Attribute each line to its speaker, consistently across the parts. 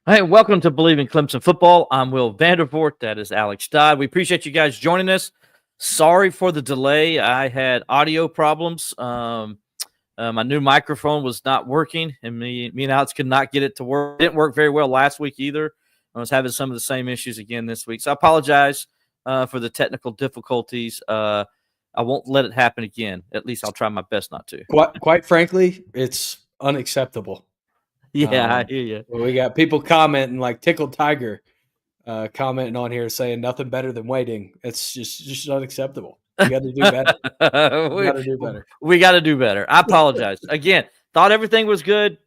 Speaker 1: Hey, welcome to Believe in Clemson Football. I'm Will Vandervoort. That is Alex Dodd. We appreciate you guys joining us. Sorry for the delay. I had audio problems. My new microphone was not working, and me and Alex could not get it to work. It didn't work very well last week either. I was having some of the same issues again this week. So I apologize for the technical difficulties. I won't let it happen again. At least I'll try my best not to.
Speaker 2: Quite frankly, it's unacceptable.
Speaker 1: Yeah, I hear you.
Speaker 2: We got people commenting like Tickled Tiger commenting on here saying nothing better than waiting. It's just unacceptable. You got to do better.
Speaker 1: We got to do better. I apologize. Again, thought everything was good.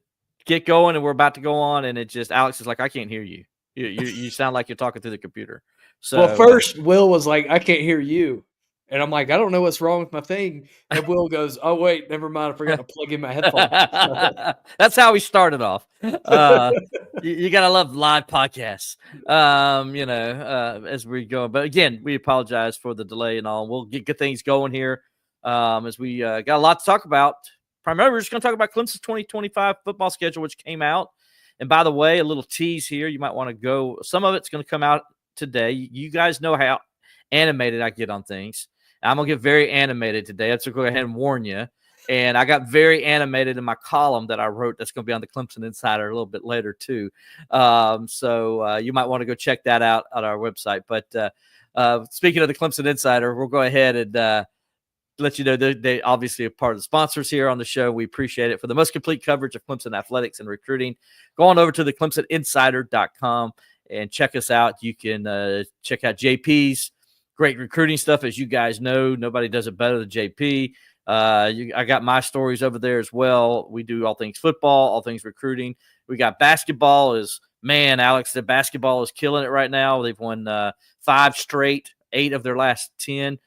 Speaker 1: Get going, and we're about to go on, and it just Alex is like, I can't hear you. You sound like you're talking through the computer. So,
Speaker 2: well, first Will was like, I can't hear you. And I'm like, I don't know what's wrong with my thing. And Will goes, oh, wait, never mind. I forgot to plug in my headphones.
Speaker 1: That's how we started off. You got to love live podcasts, as we go. But again, we apologize for the delay and all. We'll get things going here as we got a lot to talk about. Primarily, we're just going to talk about Clemson's 2025 football schedule, which came out. And by the way, a little tease here. You might want to go. Some of it's going to come out today. You guys know how animated I get on things. I'm going to get very animated today. Let's go ahead and warn you. And I got very animated in my column that I wrote that's going to be on the Clemson Insider a little bit later, too. So you might want to go check that out on our website. But speaking of the Clemson Insider, we'll go ahead and let you know they obviously are part of the sponsors here on the show. We appreciate it. For the most complete coverage of Clemson athletics and recruiting, go on over to the ClemsonInsider.com and check us out. You can check out JP's great recruiting stuff. As you guys know, nobody does it better than JP. I got my stories over there as well. We do all things football, all things recruiting. We got basketball. Alex, the basketball is killing it right now. They've won 5 straight, 8 of their last 9.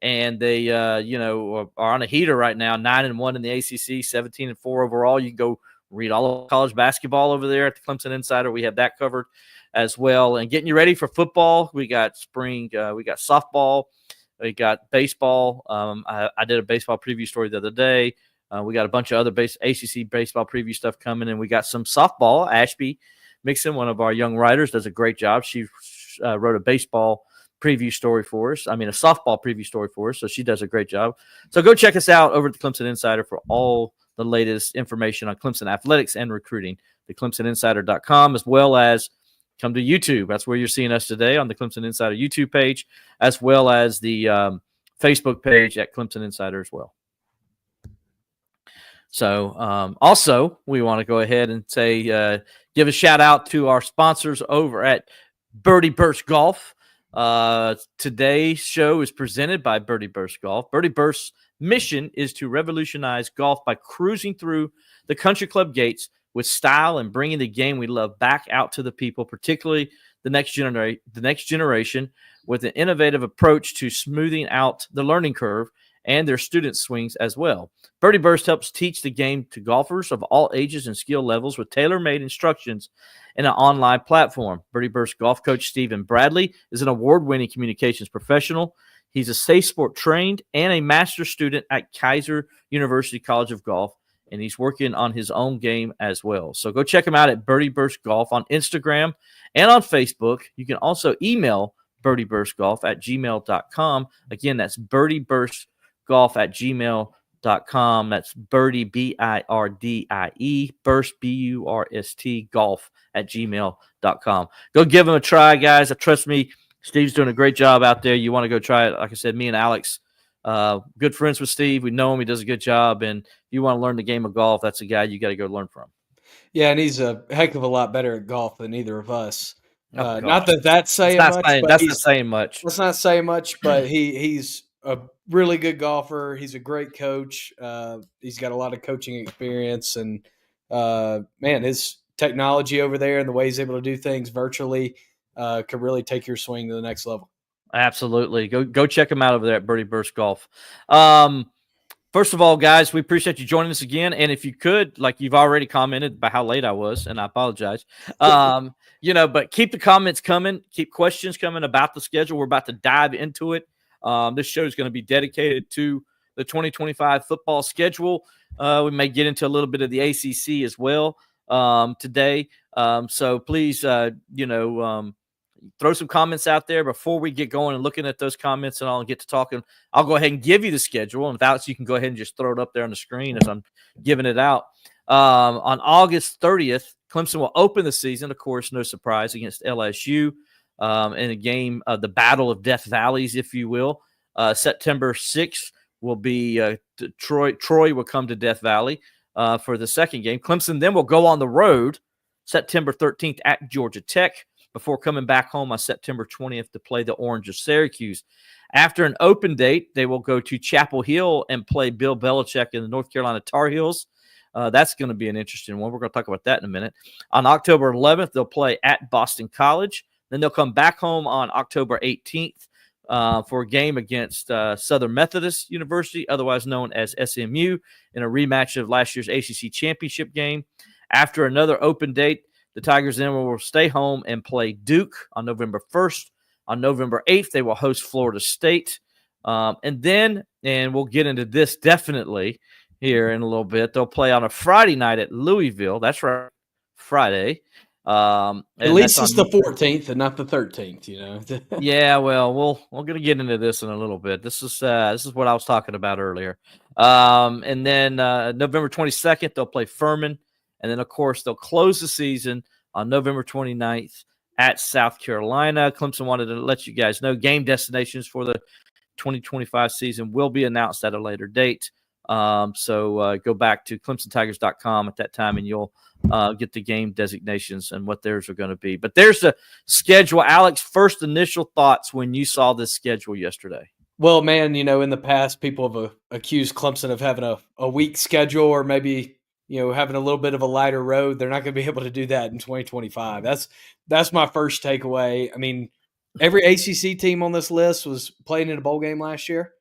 Speaker 1: And they, are on a heater right now, 9-1 in the ACC, 17-4 overall. You can go read all of college basketball over there at the Clemson Insider. We have that covered as well. And getting you ready for football, we got spring, we got softball, we got baseball. I did a baseball preview story the other day. We got a bunch of other ACC baseball preview stuff coming, and we got some softball. Ashby Mixon, one of our young writers, does a great job. She wrote a baseball preview story for us. A softball preview story for us. So she does a great job. So go check us out over at the Clemson Insider for all the latest information on Clemson athletics and recruiting. The ClemsonInsider.com, as well as come to YouTube. That's where you're seeing us today, on the Clemson Insider YouTube page, as well as the Facebook page at Clemson Insider as well. So also, we want to go ahead and say, give a shout out to our sponsors over at Birdie Burst Golf. Today's show is presented by Birdie Burst Golf. Birdie Burst's mission is to revolutionize golf by cruising through the country club gates with style and bringing the game we love back out to the people, particularly the next generation, with an innovative approach to smoothing out the learning curve and their student swings as well. Birdie Burst helps teach the game to golfers of all ages and skill levels with tailor-made instructions and an online platform. Birdie Burst golf coach Stephen Bradley is an award-winning communications professional. He's a Safe Sport trained and a master's student at Kaiser University College of Golf, and he's working on his own game as well. So go check him out at Birdie Burst Golf on Instagram and on Facebook. You can also email birdieburstgolf@gmail.com. Again, that's birdieburstgolf@gmail.com. That's Birdie, Birdie, Burst, Burst, golf@gmail.com. Go give him a try, guys. Trust me, Steve's doing a great job out there. You want to go try it. Like I said, me and Alex, good friends with Steve. We know him. He does a good job. And if you want to learn the game of golf, that's a guy you got to go learn from.
Speaker 2: Yeah, and he's a heck of a lot better at golf than either of us. Not that that's saying much.
Speaker 1: That's not saying much.
Speaker 2: That's not saying much, but he's a really good golfer. He's a great coach. He's got a lot of coaching experience. And, his technology over there and the way he's able to do things virtually could really take your swing to the next level.
Speaker 1: Absolutely. Go check him out over there at Birdie Burst Golf. First of all, guys, we appreciate you joining us again. And if you could, like you've already commented about how late I was, and I apologize, but keep the comments coming. Keep questions coming about the schedule. We're about to dive into it. This show is going to be dedicated to the 2025 football schedule. We may get into a little bit of the ACC as well. today. So please, throw some comments out there before we get going and looking at those comments and I'll get to talking. I'll go ahead and give you the schedule. And Alex, you can go ahead and just throw it up there on the screen as I'm giving it out. On August 30th, Clemson will open the season, of course, no surprise, against LSU in a game of the Battle of Death Valleys, if you will. September 6th will be Troy will come to Death Valley for the second game. Clemson then will go on the road September 13th at Georgia Tech before coming back home on September 20th to play the Orange of Syracuse. After an open date, they will go to Chapel Hill and play Bill Belichick in the North Carolina Tar Heels. That's going to be an interesting one. We're going to talk about that in a minute. On October 11th, they'll play at Boston College. Then they'll come back home on October 18th for a game against Southern Methodist University, otherwise known as SMU, in a rematch of last year's ACC championship game. After another open date, the Tigers then will stay home and play Duke on November 1st. On November 8th, they will host Florida State. And we'll get into this definitely here in a little bit, they'll play on a Friday night at Louisville. That's right, Friday.
Speaker 2: At least it's the 14th and not the 13th,
Speaker 1: Yeah, well, we're going to get into this in a little bit. This is what I was talking about earlier. And then November 22nd, they'll play Furman. And then, of course, they'll close the season on November 29th at South Carolina. Clemson wanted to let you guys know game destinations for the 2025 season will be announced at a later date. So go back to ClemsonTigers.com at that time, and you'll get the game designations and what theirs are going to be. But there's the schedule. Alex, first initial thoughts when you saw this schedule yesterday.
Speaker 2: Well, man, in the past, people have accused Clemson of having a weak schedule or maybe having a little bit of a lighter road. They're not going to be able to do that in 2025. That's my first takeaway. I mean, every ACC team on this list was playing in a bowl game last year.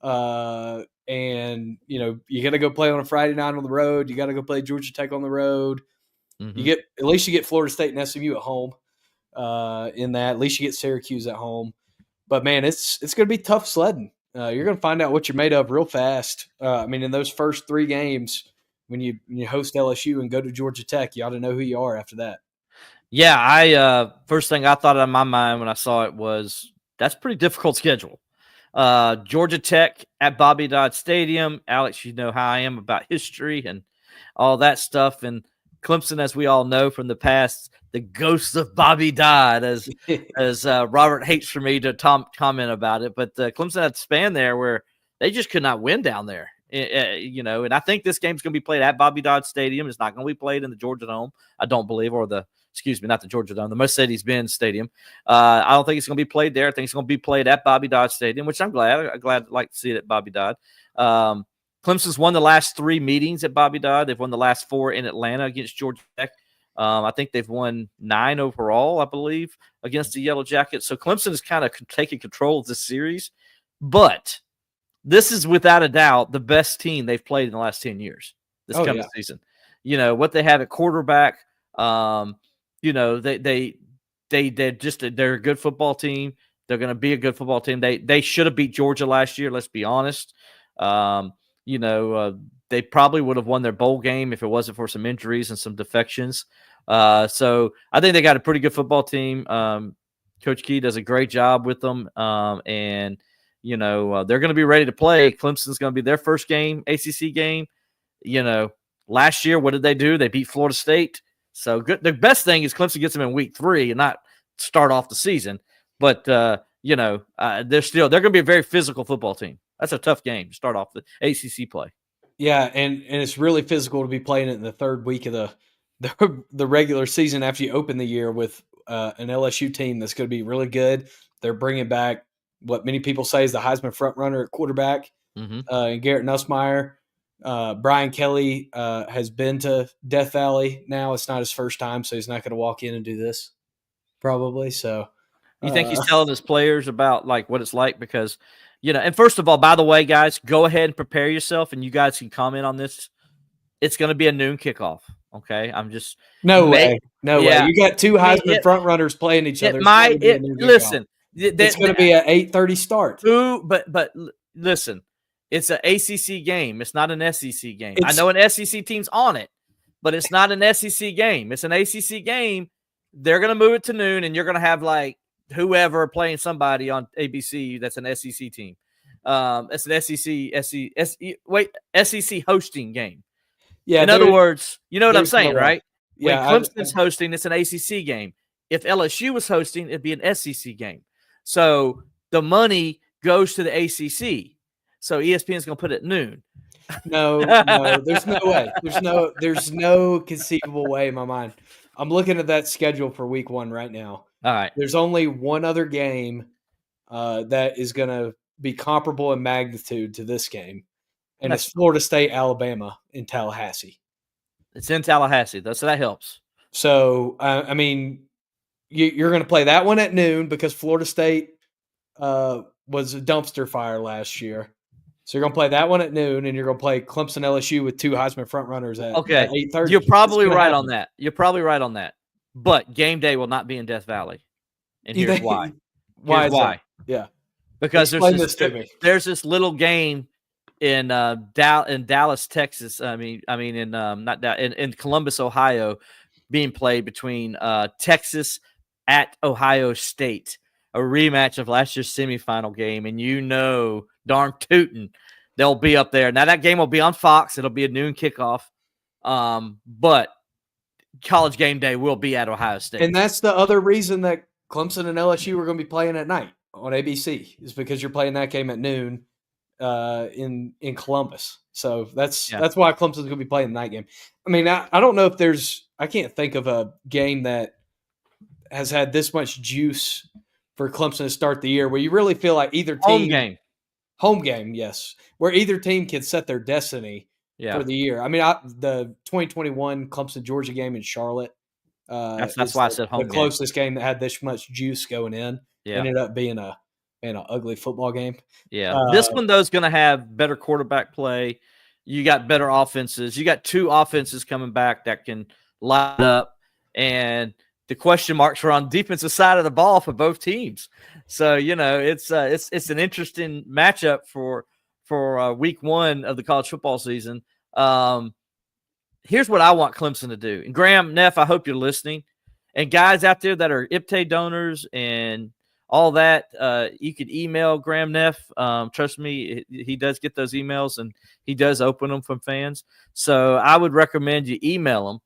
Speaker 2: And you got to go play on a Friday night on the road. You got to go play Georgia Tech on the road. Mm-hmm. At least you get Florida State and SMU at home. In that, at least you get Syracuse at home. But man, it's going to be tough sledding. You're going to find out what you're made of real fast. In those first three games, when you host LSU and go to Georgia Tech, you ought to know who you are after that.
Speaker 1: Yeah, I first thing I thought in my mind when I saw it was that's a pretty difficult schedule. Georgia Tech at Bobby Dodd Stadium. Alex, you know how I am about history and all that stuff. And Clemson, as we all know from the past, the ghosts of Bobby Dodd, as Robert hates for me to comment about it. But Clemson had a span there where they just could not win down there. And I think this game's going to be played at Bobby Dodd Stadium. It's not going to be played in the Georgia Dome, I don't believe, or not the Georgia Dome, the Mercedes-Benz Stadium. I don't think it's going to be played there. I think it's going to be played at Bobby Dodd Stadium, which I'm glad. I'd like to see it at Bobby Dodd. Clemson's won the last three meetings at Bobby Dodd. They've won the last four in Atlanta against Georgia Tech. I think they've won 9 overall, I believe, against the Yellow Jackets. So Clemson is kind of taking control of this series. But this is without a doubt the best team they've played in the last 10 years this coming season. What they have at quarterback, they're a good football team. They're going to be a good football team. They should have beat Georgia last year. Let's be honest. They probably would have won their bowl game if it wasn't for some injuries and some defections. So I think they got a pretty good football team. Coach Key does a great job with them. And they're going to be ready to play. Clemson's going to be their first game, ACC game. Last year, what did they do? They beat Florida State. So good. The best thing is Clemson gets them in week 3 and not start off the season. But, they're going to be a very physical football team. That's a tough game to start off the ACC play.
Speaker 2: Yeah, and it's really physical to be playing it in the third week of the regular season after you open the year with an LSU team that's going to be really good. They're bringing back what many people say is the Heisman frontrunner at quarterback, and Garrett Nussmeier. Brian Kelly has been to Death Valley now. It's not his first time, so he's not going to walk in and do this probably. So
Speaker 1: you think he's telling his players about like what it's like? Because, and first of all, by the way, guys, go ahead and prepare yourself, and you guys can comment on this. It's going to be a noon kickoff. Okay, I'm just
Speaker 2: no way. You got two Heisman front runners playing each other.
Speaker 1: Listen.
Speaker 2: It's going to be an 8:30 start.
Speaker 1: But listen, it's an ACC game. It's not an SEC game. I know an SEC team's on it, but it's not an SEC game. It's an ACC game. They're going to move it to noon, and you're going to have like whoever playing somebody on ABC that's an SEC team. It's an SEC hosting game.
Speaker 2: Yeah.
Speaker 1: In other words, you know what I'm saying,
Speaker 2: no
Speaker 1: right?
Speaker 2: Yeah,
Speaker 1: when Clemson's hosting, it's an ACC game. If LSU was hosting, it'd be an SEC game. So the money goes to the ACC. So ESPN's going to put it at noon.
Speaker 2: No, there's no way. There's no conceivable way in my mind. I'm looking at that schedule for week 1 right now.
Speaker 1: All right.
Speaker 2: There's only one other game that is going to be comparable in magnitude to this game, and it's Florida State, Alabama in Tallahassee.
Speaker 1: It's in Tallahassee, though, so that helps.
Speaker 2: So, I mean, you're going to play that one at noon because Florida State was a dumpster fire last year. So you're going to play that one at noon, and you're going to play Clemson LSU with 2 Heisman frontrunners at 8:30.
Speaker 1: You're probably right on that. You're probably right on that. But game day will not be in Death Valley, and here's why. Why?
Speaker 2: Yeah,
Speaker 1: because there's this little game in Dallas, Texas. In Columbus, Ohio, being played between Texas at Ohio State, a rematch of last year's semifinal game, and darn tootin', they'll be up there. Now that game will be on Fox. It'll be a noon kickoff, but College Game Day will be at Ohio State,
Speaker 2: and that's the other reason that Clemson and LSU are going to be playing at night on ABC is because you're playing that game at noon in Columbus. So that's why Clemson's going to be playing the night game. I mean, I don't know if I can't think of a game that has had this much juice for Clemson to start the year where you really feel like either team home game, yes, where either team can set their destiny for the year. I mean, the 2021 Clemson Georgia game in Charlotte.
Speaker 1: That's why I said home game.
Speaker 2: The closest game that had this much juice going in ended up being an ugly football game.
Speaker 1: Yeah, this one though is going to have better quarterback play. You got better offenses. You got 2 offenses coming back that can line up, and the question marks are on defensive side of the ball for both teams. So it's an interesting matchup for week 1 of the college football season. Here's what I want Clemson to do. And Graham, Neff, I hope you're listening. And guys out there that are IPTAY donors and all that, you could email Graham Neff. Trust me, he does get those emails, and he does open them from fans. So I would recommend you email him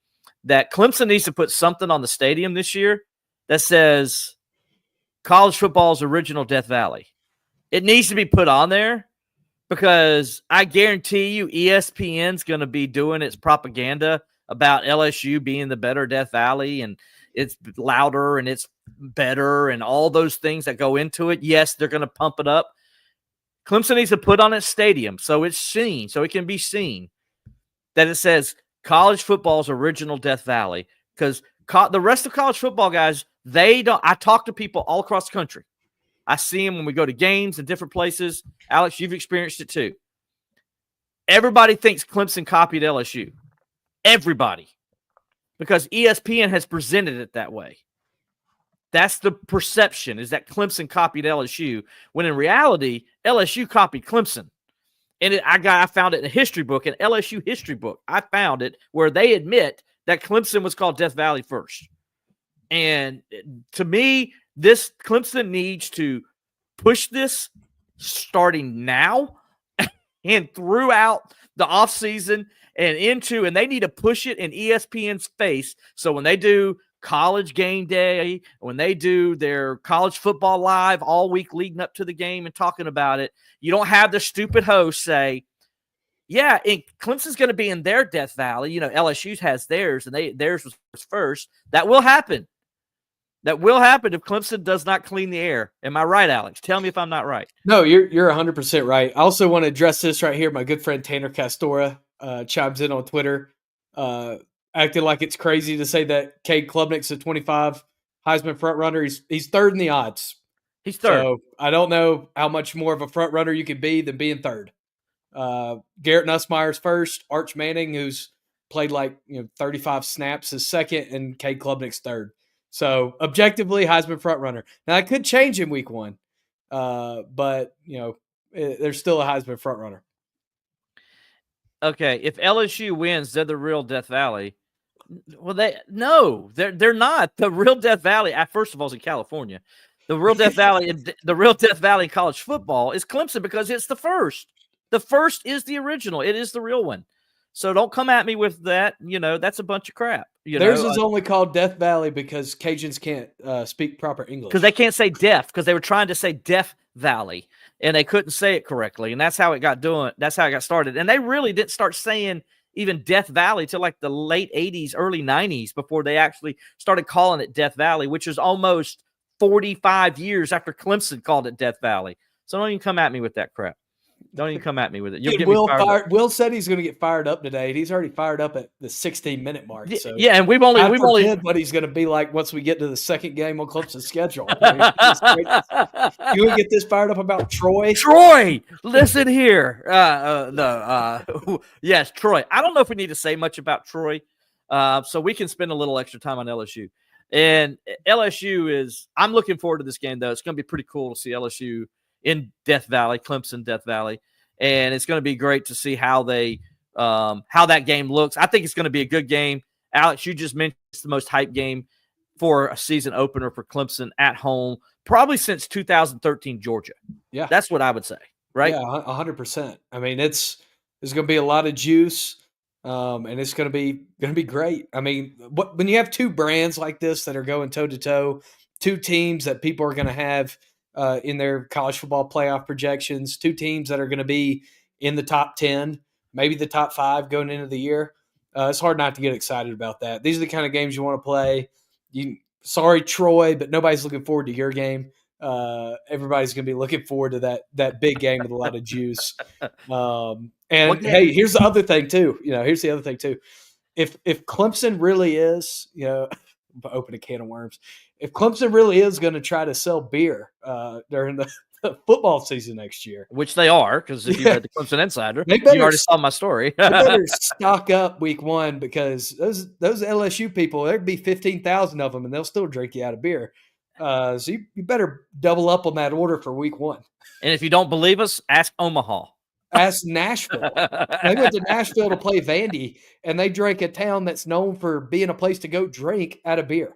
Speaker 1: that Clemson needs to put something on the stadium this year that says college football's original Death Valley. It needs to be put on there, because I guarantee you ESPN's going to be doing its propaganda about LSU being the better Death Valley, and it's louder and it's better and all those things that go into it. Yes, they're going to pump it up. Clemson needs to put on its stadium so it's seen, so it can be seen that it says college football's original Death Valley, because the rest of college football guys, they don't. I talk to people all across the country. I see them when we go to games in different places. Alex, you've experienced it too. Everybody thinks Clemson copied LSU. Everybody. Because ESPN has presented it that way. That's the perception, is that Clemson copied LSU, when in reality, LSU copied Clemson. And I found it in a history book, an LSU history book. I found it where they admit that Clemson was called Death Valley first. And to me, this Clemson needs to push this starting now and throughout the offseason and they need to push it in ESPN's face. So when they do College Game Day, when they do their college football live all week leading up to the game and talking about it, you don't have the stupid host say, yeah, and Clemson's going to be in their Death Valley. LSU has theirs, and theirs was first. That will happen. That will happen if Clemson does not clean the air. Am I right, Alex? Tell me if I'm not right.
Speaker 2: No, you're 100% right. I also want to address this right here. My good friend Tanner Castora chimes in on Twitter, acting like it's crazy to say that Cade Klubnik's a 25 Heisman front runner. He's third in the odds.
Speaker 1: He's third.
Speaker 2: So I don't know how much more of a front runner you can be than being third. Garrett Nussmeier's first. Arch Manning, who's played 35 snaps, is second, and Cade Klubnik's third. So objectively, Heisman front runner. Now it could change in week 1, but there's still a Heisman front runner.
Speaker 1: Okay, if LSU wins, they're the real Death Valley. Well, they're not. The real Death Valley, first of all, is in California. The real Death Valley, in college football is Clemson because it's the first. The first is the original. It is the real one. So don't come at me with that. That's a bunch of crap.
Speaker 2: Theirs is only called Death Valley because Cajuns can't speak proper English.
Speaker 1: Because they can't say deaf, because they were trying to say Death Valley and they couldn't say it correctly. And that's how it got started. And they really didn't start saying even Death Valley till like the late 80s, early 90s before they actually started calling it Death Valley, which is almost 45 years after Clemson called it Death Valley. So don't even come at me with that crap. Don't even come at me with it. You'll get me fired up.
Speaker 2: Will said he's going to get fired up today, and he's already fired up at the 16-minute mark. So
Speaker 1: yeah, and we've only
Speaker 2: what he's going to be like once we get to the second game on Clemson's schedule. You want to get this fired up about Troy?
Speaker 1: Troy, listen here. Yes, Troy. I don't know if we need to say much about Troy, so we can spend a little extra time on LSU. And LSU I'm looking forward to this game, though. It's going to be pretty cool to see LSU in Death Valley, Clemson, Death Valley. And it's going to be great to see how that game looks. I think it's going to be a good game. Alex, you just mentioned it's the most hyped game for a season opener for Clemson at home, probably since 2013 Georgia.
Speaker 2: Yeah.
Speaker 1: That's what I would say, right?
Speaker 2: Yeah, 100%. I mean, there's going to be a lot of juice, and it's going to be great. I mean, when you have two brands like this that are going toe-to-toe, two teams that people are going to have in their college football playoff projections, two teams that are going to be in the top 10, maybe the top 5 going into the year. It's hard not to get excited about that. These are the kind of games you want to play. Sorry, Troy, but nobody's looking forward to your game. Everybody's going to be looking forward to that big game with a lot of juice. Hey, here's the other thing too. If Clemson really is, open a can of worms. If Clemson really is going to try to sell beer during the football season next year,
Speaker 1: which they are, because if you read the Clemson Insider, you already saw my story.
Speaker 2: They better stock up week 1 because those LSU people, there'd be 15,000 of them, and they'll still drink you out of beer. So you better double up on that order for week 1.
Speaker 1: And if you don't believe us, ask Omaha.
Speaker 2: Ask Nashville. They went to Nashville to play Vandy, and they drank a town that's known for being a place to go drink out of beer.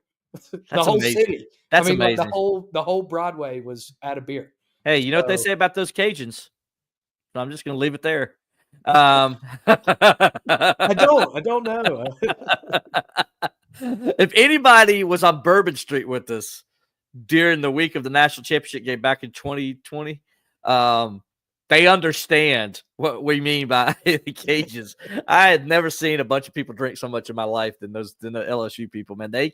Speaker 2: The whole city.
Speaker 1: That's amazing.
Speaker 2: Like the whole Broadway was out of beer.
Speaker 1: Hey, you know what they say about those Cajuns? So I'm just going to leave it there. I
Speaker 2: don't know.
Speaker 1: If anybody was on Bourbon Street with us during the week of the national championship game back in 2020, they understand what we mean by the Cajuns. I had never seen a bunch of people drink so much in my life than the LSU people, man. They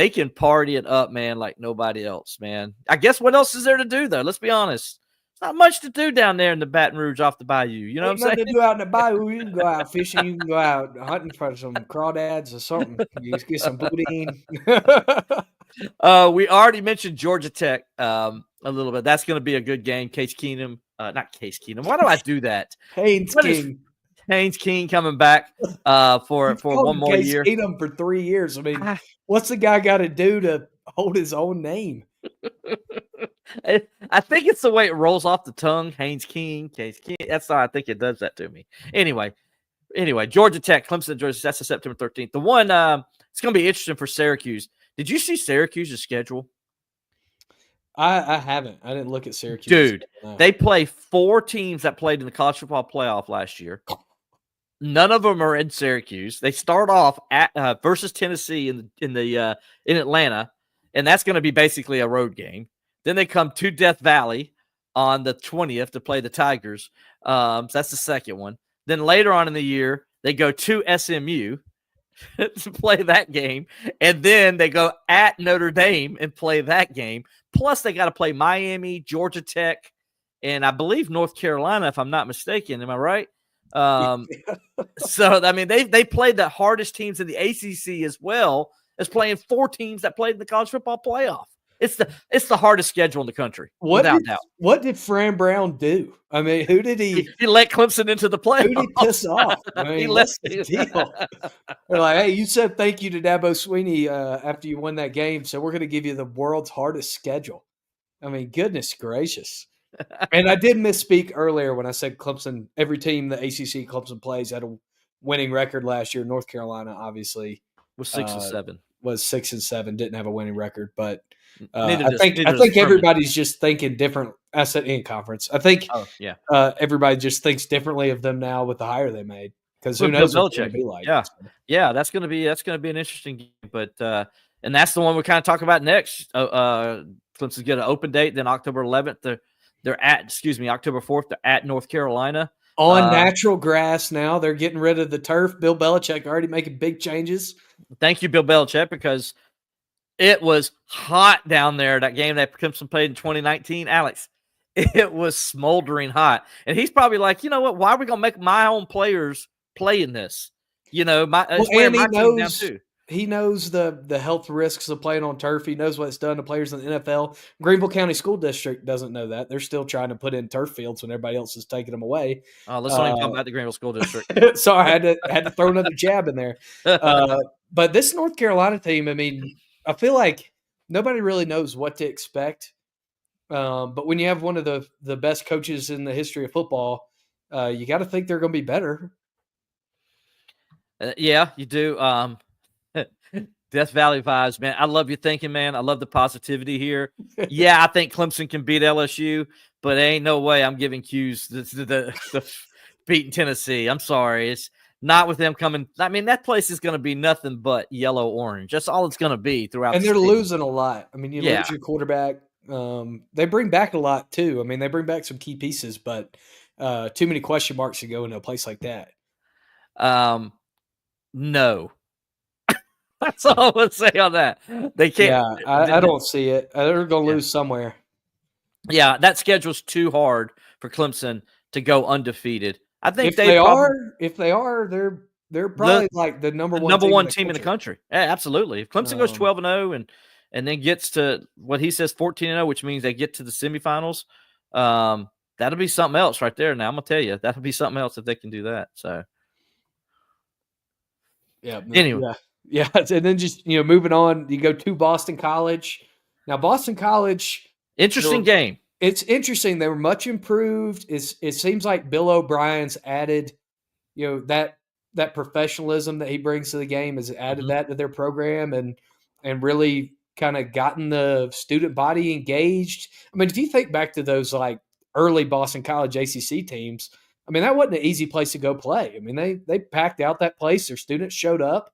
Speaker 1: can party it up, man, like nobody else, man. I guess what else is there to do, though? Let's be honest. There's not much to do down there in the Baton Rouge off the bayou. You know what I'm saying?
Speaker 2: To do out in the bayou. You can go out fishing. You can go out hunting for some crawdads or something. You just get some boudin.
Speaker 1: We already mentioned Georgia Tech a little bit. That's going to be a good game. Case Keenum. Not Case Keenum. Why do I do that?
Speaker 2: Haynes
Speaker 1: King coming back for one more year.
Speaker 2: Case Keenum for 3 years. I mean, what's the guy got to do to hold his own name?
Speaker 1: I think it's the way it rolls off the tongue. Haynes King, Case King. That's how I think it does that to me. Anyway, Georgia Tech, Clemson, Georgia. That's September 13th. The one it's going to be interesting for Syracuse. Did you see Syracuse's schedule?
Speaker 2: I haven't. I didn't look at Syracuse.
Speaker 1: Dude, they play 4 teams that played in the college football playoff last year. None of them are in Syracuse. They start off at versus Tennessee in Atlanta, and that's going to be basically a road game. Then they come to Death Valley on the 20th to play the Tigers. So that's the second one. Then later on in the year, they go to SMU to play that game, and then they go at Notre Dame and play that game. Plus, they got to play Miami, Georgia Tech, and I believe North Carolina, if I'm not mistaken. Am I right? So, I mean, they played the hardest teams in the ACC as well as playing 4 teams that played in the college football playoff. It's the hardest schedule in the country, without doubt.
Speaker 2: What did Fran Brown do? I mean, who did he
Speaker 1: let Clemson into the playoffs?
Speaker 2: Who did he piss off? I mean,
Speaker 1: he left
Speaker 2: the deal. They're like, hey, you said thank you to Dabo Swinney after you won that game, so we're going to give you the world's hardest schedule. I mean, goodness gracious. And I did misspeak earlier when I said Clemson. Every team the ACC Clemson plays had a winning record last year. North Carolina, obviously,
Speaker 1: Was 6-7.
Speaker 2: Was 6-7, didn't have a winning record, but
Speaker 1: Neither
Speaker 2: I
Speaker 1: does
Speaker 2: think
Speaker 1: Furman.
Speaker 2: everybody's just thinking different. I said in conference. I think
Speaker 1: Oh yeah,
Speaker 2: everybody just thinks differently of them now with the hire they made, because who
Speaker 1: with Bill
Speaker 2: knows what they're going
Speaker 1: Belichick.
Speaker 2: to be like.
Speaker 1: Yeah,
Speaker 2: So.
Speaker 1: yeah, that's gonna be an interesting game. But and that's the one we kind of talk about next. Clemson's get an open date, then October 11th. They're at October 4th. They're at North Carolina
Speaker 2: On natural grass now. They're getting rid of the turf. Bill Belichick already making big changes.
Speaker 1: Thank you, Bill Belichick, because it was hot down there, that game that Clemson played in 2019, Alex. It was smoldering hot. And he's probably like, you know what? Why are we going to make my own players play in this? You know, it's wearing my team down too.
Speaker 2: He knows the health risks of playing on turf. He knows what it's done to players in the NFL. Greenville County School District doesn't know that. They're still trying to put in turf fields when everybody else is taking them away.
Speaker 1: Let's not even talk about the Greenville School District.
Speaker 2: Sorry, I had to throw another jab in there. But this North Carolina team, I mean, I feel like nobody really knows what to expect. But when you have one of the best coaches in the history of football, you got to think they're going to be better.
Speaker 1: Yeah, you do. Death Valley vibes, man. I love your thinking, man. I love the positivity here. Yeah, I think Clemson can beat LSU, but ain't no way I'm giving cues the beating Tennessee. I'm sorry. It's not with them coming. I mean, that place is going to be nothing but yellow-orange. That's all it's going to be throughout
Speaker 2: and
Speaker 1: the
Speaker 2: they're
Speaker 1: season.
Speaker 2: Losing a lot. I mean, you lose your quarterback. They bring back a lot, too. I mean, they bring back some key pieces, but too many question marks to go into a place like that.
Speaker 1: No. That's all I would say on that. They can't.
Speaker 2: Yeah, I don't see it. They're going to lose somewhere.
Speaker 1: Yeah, that schedule's too hard for Clemson to go undefeated. I think
Speaker 2: if they are, they're probably like the number one
Speaker 1: team in the country. Yeah, absolutely. If Clemson goes 12-0 and then gets to what he says 14-0, which means they get to the semifinals, that'll be something else right there. Now I'm gonna tell you, that'll be something else if they can do that. So,
Speaker 2: yeah.
Speaker 1: Anyway.
Speaker 2: Yeah, and then just moving on, you go to Boston College. Now, Boston College,
Speaker 1: interesting game.
Speaker 2: It's interesting. They were much improved. It seems like Bill O'Brien's added, that professionalism that he brings to the game has added that to their program and really kind of gotten the student body engaged. I mean, if you think back to those like early Boston College ACC teams, I mean, that wasn't an easy place to go play. I mean, they packed out that place. Their students showed up.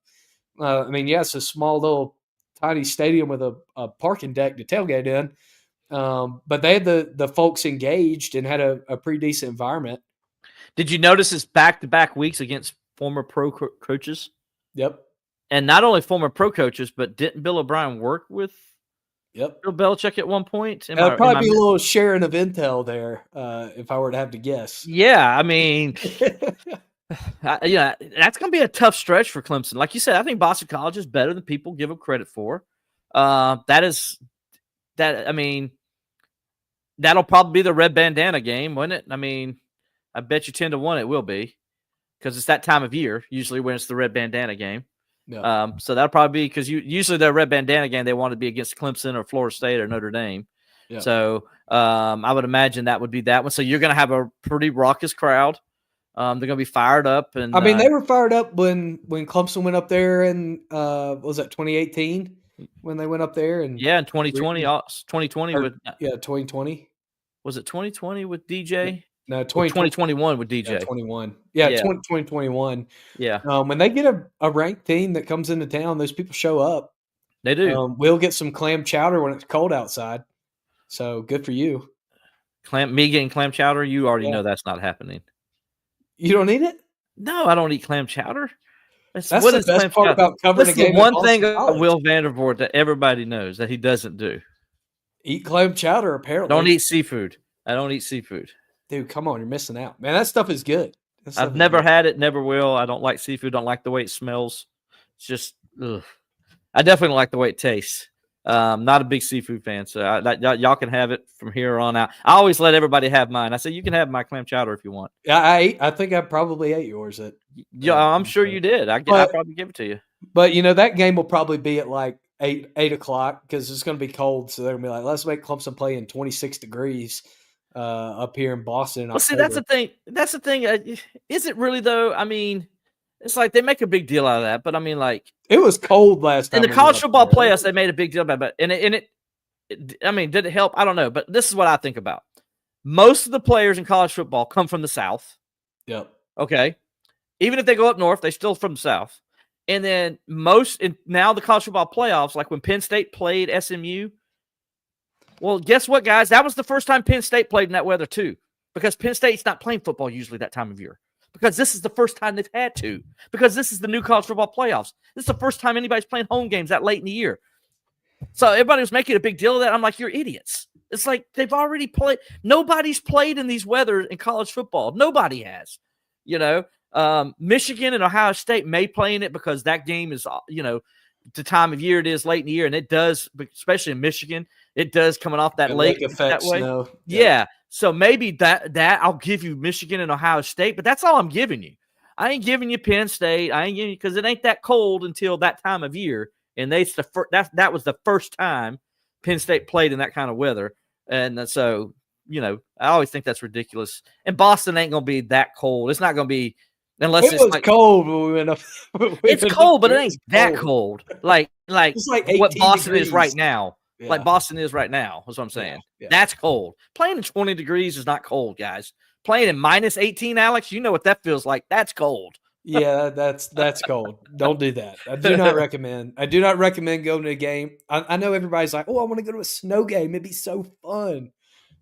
Speaker 2: I mean, it's a small little tiny stadium with a parking deck to tailgate in. But they had the folks engaged and had a pretty decent environment.
Speaker 1: Did you notice it's back-to-back weeks against former pro coaches?
Speaker 2: Yep.
Speaker 1: And not only former pro coaches, but didn't Bill O'Brien work with Bill Belichick at one point?
Speaker 2: There'll probably be a little sharing of intel there, if I were to have to guess.
Speaker 1: Yeah, I mean, that's going to be a tough stretch for Clemson. Like you said, I think Boston College is better than people give them credit for. I mean, that'll probably be the red bandana game, wouldn't it? I mean, I bet you 10-1 it will be, because it's that time of year usually when it's the red bandana game. Yeah. So that'll probably be because usually the red bandana game they want to be against Clemson or Florida State or Notre Dame. Yeah. So I would imagine that would be that one. So you're going to have a pretty raucous crowd. They're going to be fired up, and
Speaker 2: I mean they were fired up when Clemson went up there, and was that 2018 when they went up there, and
Speaker 1: in 2020,
Speaker 2: 2020
Speaker 1: was it 2020 with DJ?
Speaker 2: No,
Speaker 1: 2021 with DJ.
Speaker 2: 21. Yeah, 2021.
Speaker 1: Yeah.
Speaker 2: When they get a ranked team that comes into town, those people show up.
Speaker 1: They do.
Speaker 2: We'll get some clam chowder when it's cold outside. So good for you.
Speaker 1: Me getting clam chowder, you already know that's not happening.
Speaker 2: You don't eat it?
Speaker 1: No, I don't eat clam chowder.
Speaker 2: That's the best part about covering a game.
Speaker 1: The one thing about Will Vandervoort that everybody knows that he doesn't do.
Speaker 2: Eat clam chowder, apparently.
Speaker 1: Don't eat seafood. I don't eat seafood.
Speaker 2: Dude, come on, you're missing out. Man, that stuff is good.
Speaker 1: I've never had it, never will. I don't like seafood. Don't like the way it smells. It's just, ugh. I definitely don't like the way it tastes. Not a big seafood fan, so y'all can have it from here on out. I always let everybody have mine. I say you can have my clam chowder if you want.
Speaker 2: Yeah, I think I probably ate yours.
Speaker 1: I'm sure you did. I probably give it to you.
Speaker 2: But that game will probably be at like 8 o'clock because it's going to be cold. So they're going to be like, let's make Clemson play in 26 degrees up here in Boston.
Speaker 1: Well, see, that's the thing. Is it really though? I mean, It's like they make a big deal out of that, but I mean, like
Speaker 2: It was cold last
Speaker 1: in
Speaker 2: time
Speaker 1: the
Speaker 2: we
Speaker 1: college
Speaker 2: went up
Speaker 1: football
Speaker 2: there.
Speaker 1: playoffs, they made a big deal about it. I mean, did it help? I don't know, but this is what I think about. Most of the players in college football come from the South.
Speaker 2: Yep.
Speaker 1: Okay. Even if they go up north, they still from the South. And then now the college football playoffs, like when Penn State played SMU, well, guess what, guys? That was the first time Penn State played in that weather too, because Penn State's not playing football usually that time of year. Because this is the first time they've had to. Because this is the new college football playoffs. This is the first time anybody's playing home games that late in the year. So everybody was making a big deal of that. I'm like, you're idiots. It's like they've already played. Nobody's played in these weathers in college football. Nobody has. Michigan and Ohio State may play in it because that game is, the time of year it is late in the year, and it does, especially in Michigan, it does coming off that late that way.
Speaker 2: Snow.
Speaker 1: Yeah. So maybe that I'll give you Michigan and Ohio State, but that's all I'm giving you. I ain't giving you Penn State. I ain't giving you because it ain't that cold until that time of year, and that was the first time Penn State played in that kind of weather, and so I always think that's ridiculous. And Boston ain't gonna be that cold. It's not gonna be unless
Speaker 2: it was cold when we went up.
Speaker 1: It's cold, but it ain't that cold. Like
Speaker 2: it's like
Speaker 1: what Boston
Speaker 2: degrees.
Speaker 1: is right now.
Speaker 2: Yeah.
Speaker 1: Like Boston is right now. That's what I'm saying.
Speaker 2: Yeah.
Speaker 1: That's cold. Playing in 20 degrees is not cold, guys. Playing in minus 18, Alex, you know what that feels like. That's cold.
Speaker 2: Yeah, that's cold. Don't do that. I do not recommend. I do not recommend going to a game. I know everybody's like, "Oh, I want to go to a snow game. It'd be so fun."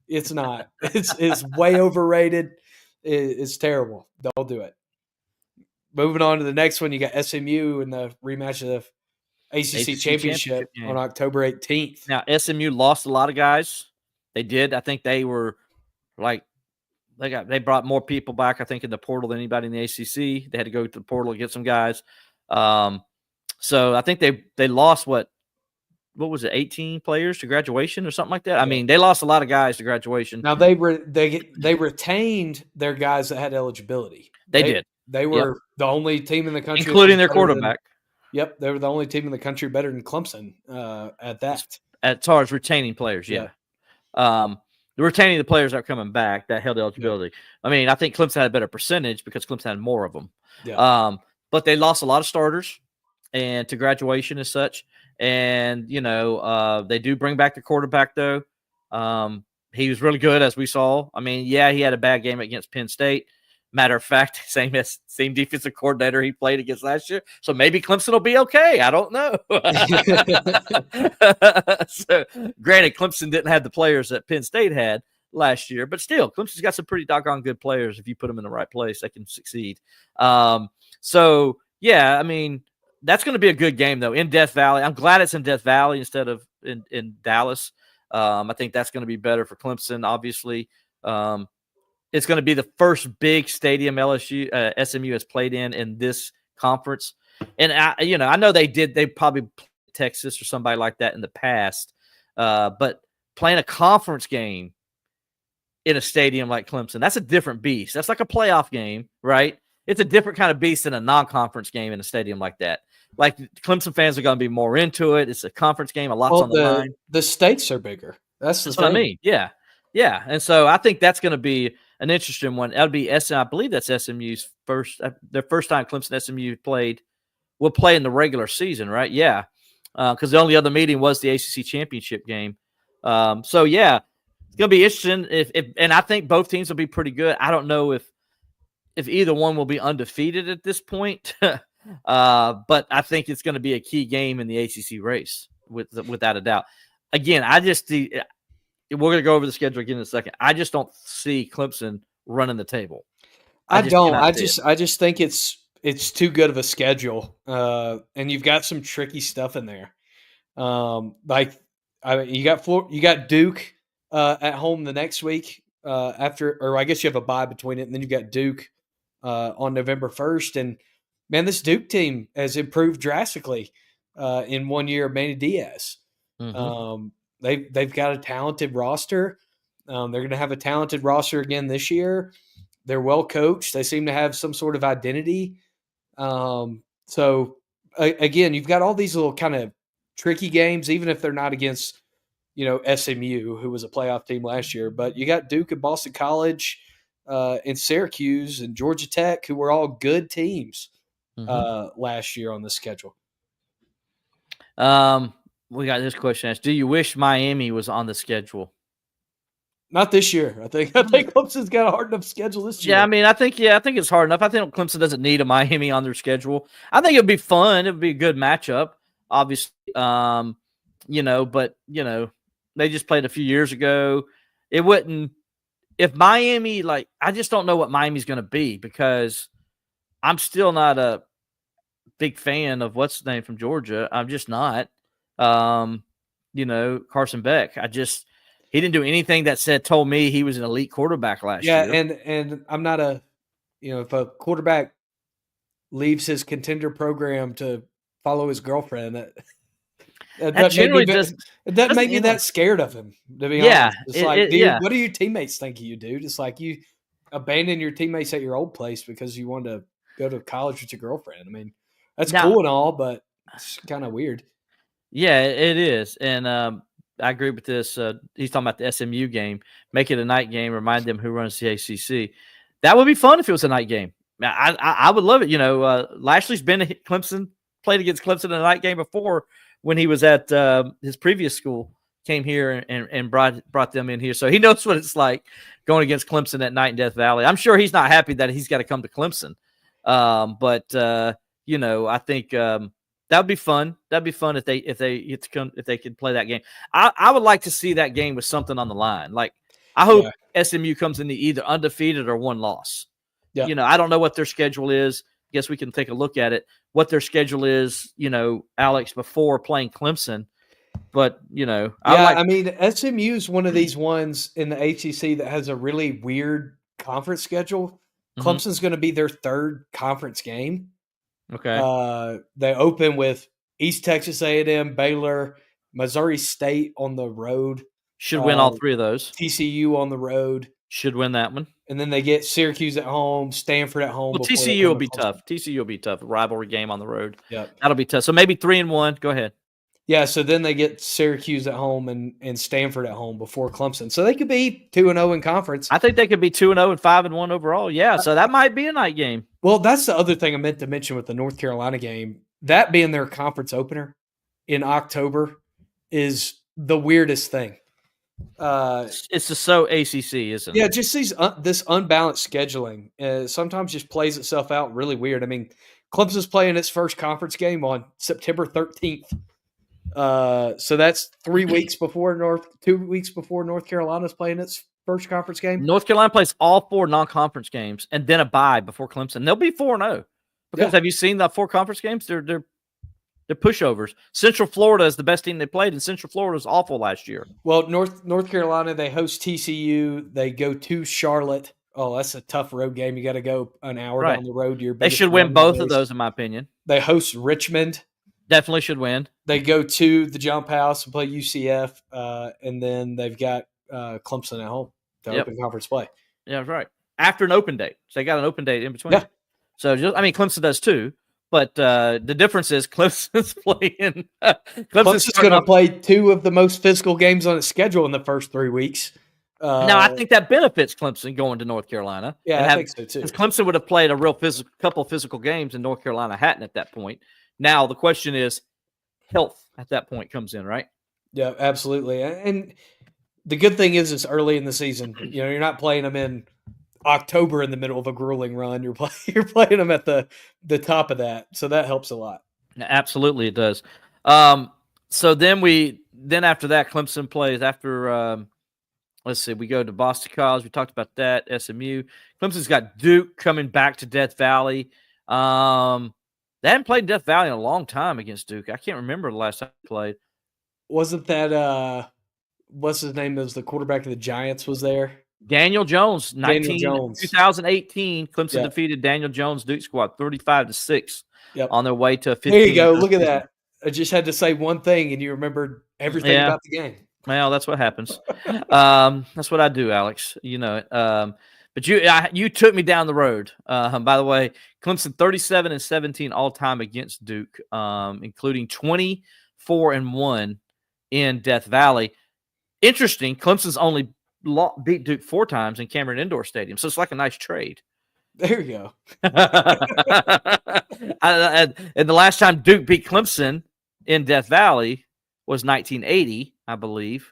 Speaker 2: It's not. It's way overrated. It's terrible. Don't do it. Moving on to the next one, you got SMU in the rematch of the ACC championship on October 18th.
Speaker 1: Now, SMU lost a lot of guys. They did. I think they were like they brought more people back, I think, in the portal than anybody in the ACC. They had to go to the portal to get some guys. So I think they lost what was it, 18 players to graduation or something like that? Yeah. I mean, they lost a lot of guys to graduation.
Speaker 2: Now they retained their guys that had eligibility.
Speaker 1: They did.
Speaker 2: They were the only team in the country,
Speaker 1: including their quarterback.
Speaker 2: They were the only team in the country better than Clemson at that.
Speaker 1: As far as retaining players, yeah. Retaining the players that are coming back that held eligibility. Yeah. I mean, I think Clemson had a better percentage because Clemson had more of them. Yeah. But they lost a lot of starters and to graduation as such. And, they do bring back the quarterback, though. He was really good, as we saw. I mean, yeah, he had a bad game against Penn State. Matter of fact, same defensive coordinator he played against last year. So maybe Clemson will be okay. I don't know. So, granted, Clemson didn't have the players that Penn State had last year, but still, Clemson's got some pretty doggone good players. If you put them in the right place, they can succeed. So, yeah, I mean, that's going to be a good game, though, in Death Valley. I'm glad it's in Death Valley instead of in Dallas. I think that's going to be better for Clemson, obviously. It's going to be the first big stadium SMU has played in this conference. And, I know they probably played Texas or somebody like that in the past. But playing a conference game in a stadium like Clemson, that's a different beast. That's like a playoff game, right? It's a different kind of beast than a non-conference game in a stadium like that. Like Clemson fans are going to be more into it. It's a conference game. A lot's on the line.
Speaker 2: The stakes are bigger. That's
Speaker 1: what I mean. Yeah. Yeah. And so I think that's going to be an interesting one. That'll be I believe that's SMU's their first time Clemson SMU will play in the regular season, right? Yeah. Because the only other meeting was the ACC championship game. So yeah, it's going to be interesting. And I think both teams will be pretty good. I don't know if either one will be undefeated at this point. But I think it's going to be a key game in the ACC race without a doubt. Again, we're going to go over the schedule again in a second. I just don't see Clemson running the table.
Speaker 2: I just think it's too good of a schedule. And you've got some tricky stuff in there. You got Duke at home the next week or I guess you have a bye between it, and then you got Duke on November 1st. And man, this Duke team has improved drastically in 1 year of Manny Diaz. Mm-hmm. They've got a talented roster. They're going to have a talented roster again this year. They're well coached. They seem to have some sort of identity. So again, you've got all these little kind of tricky games, even if they're not against, SMU, who was a playoff team last year. But you got Duke and Boston College and Syracuse and Georgia Tech, who were all good teams. last year on the schedule.
Speaker 1: We got this question asked: do you wish Miami was on the schedule?
Speaker 2: Not this year. I think Clemson's got a hard enough schedule this year.
Speaker 1: Yeah, I mean, I think it's hard enough. I think Clemson doesn't need a Miami on their schedule. I think it'd be fun. It'd be a good matchup, obviously. But they just played a few years ago. It wouldn't if Miami I just don't know what Miami's going to be because I'm still not a big fan of what's the name from Georgia. I'm just not. Carson Beck. He didn't do anything that told me he was an elite quarterback last year.
Speaker 2: Yeah, and I'm not if a quarterback leaves his contender program to follow his girlfriend, it doesn't make me that scared of him, to be honest. It's what do your teammates think of you, dude? It's like you abandon your teammates at your old place because you wanted to go to college with your girlfriend. I mean, that's cool and all, but it's kind of weird.
Speaker 1: Yeah, it is. And I agree with this. He's talking about the SMU game. Make it a night game. Remind them who runs the ACC. That would be fun if it was a night game. I would love it. Lashley's been at Clemson, played against Clemson in a night game before when he was at his previous school. Came here and brought them in here, so he knows what it's like going against Clemson at night in Death Valley. I'm sure he's not happy that he's got to come to Clemson, but I think that'd be fun. That'd be fun if they could play that game. I would like to see that game with something on the line. Like I hope SMU comes into either undefeated or one loss. Yeah. I don't know what their schedule is. Guess we can take a look at it. What their schedule is, Alex, before playing Clemson. But,
Speaker 2: SMU is one of these ones in the ACC that has a really weird conference schedule. Clemson's going to be their third conference game.
Speaker 1: Okay.
Speaker 2: They open with East Texas A&M, Baylor, Missouri State on the road.
Speaker 1: Should win all three of those.
Speaker 2: TCU on the road.
Speaker 1: Should win that one.
Speaker 2: And then they get Syracuse at home, Stanford at home.
Speaker 1: Well, TCU will be tough. TCU will be tough. A rivalry game on the road.
Speaker 2: Yeah.
Speaker 1: That'll be tough. So maybe 3-1. Go ahead.
Speaker 2: Yeah, so then they get Syracuse at home and Stanford at home before Clemson. So they could be 2-0 in conference.
Speaker 1: I think they could be 2-0 and 5-1 overall. Yeah, so that might be a night game.
Speaker 2: Well, that's the other thing I meant to mention with the North Carolina game. That being their conference opener in October is the weirdest thing.
Speaker 1: It's just so ACC, isn't it?
Speaker 2: Yeah, just this unbalanced scheduling sometimes just plays itself out really weird. I mean, Clemson's playing its first conference game on September 13th. So that's 2 weeks before North Carolina's playing its first conference game.
Speaker 1: North Carolina plays all 4 non-conference games and then a bye before Clemson. They'll be 4-0 because have you seen the 4 conference games? They're pushovers. Central Florida is the best team they played, and Central Florida was awful last year.
Speaker 2: Well, North Carolina, they host TCU. They go to Charlotte. Oh, that's a tough road game. You got to go an hour down the road.
Speaker 1: They should win both of those, in my opinion.
Speaker 2: They host Richmond.
Speaker 1: Definitely should win.
Speaker 2: They go to the Jump House and play UCF, and then they've got Clemson at home to open conference play.
Speaker 1: Yeah, that's right. After an open date. So they got an open date in between.
Speaker 2: Yeah.
Speaker 1: So, Clemson does too. But the difference is Clemson's playing.
Speaker 2: Clemson's going to play 2 of the most physical games on its schedule in the first 3 weeks.
Speaker 1: Now, I think that benefits Clemson going to North Carolina.
Speaker 2: Yeah, I think so too.
Speaker 1: Because Clemson would have played a real couple of physical games, and North Carolina hadn't at that point. Now, the question is health at that point comes in, right?
Speaker 2: Yeah, absolutely. And the good thing is it's early in the season. You're not playing them in October in the middle of a grueling run. You're playing them at the top of that. So that helps a lot.
Speaker 1: Absolutely, it does. So then after that, Clemson plays after let's see, we go to Boston College. We talked about that, SMU. Clemson's got Duke coming back to Death Valley. They hadn't played in Death Valley in a long time against Duke. I can't remember the last time they played.
Speaker 2: Wasn't that what's his name? Was the quarterback of the Giants was there?
Speaker 1: Daniel Jones, 2018. Clemson defeated Daniel Jones' Duke squad 35-6 on their way to a 15.
Speaker 2: There you go. Look at that. I just had to say one thing, and you remembered everything about the game.
Speaker 1: Well, that's what happens. That's what I do, Alex. You know it. But you took me down the road. By the way, Clemson 37-17 all time against Duke, including 24-1 in Death Valley. Interesting. Clemson's only beat Duke 4 times in Cameron Indoor Stadium, so it's like a nice trade.
Speaker 2: There you go.
Speaker 1: And the last time Duke beat Clemson in Death Valley was 1980, I believe.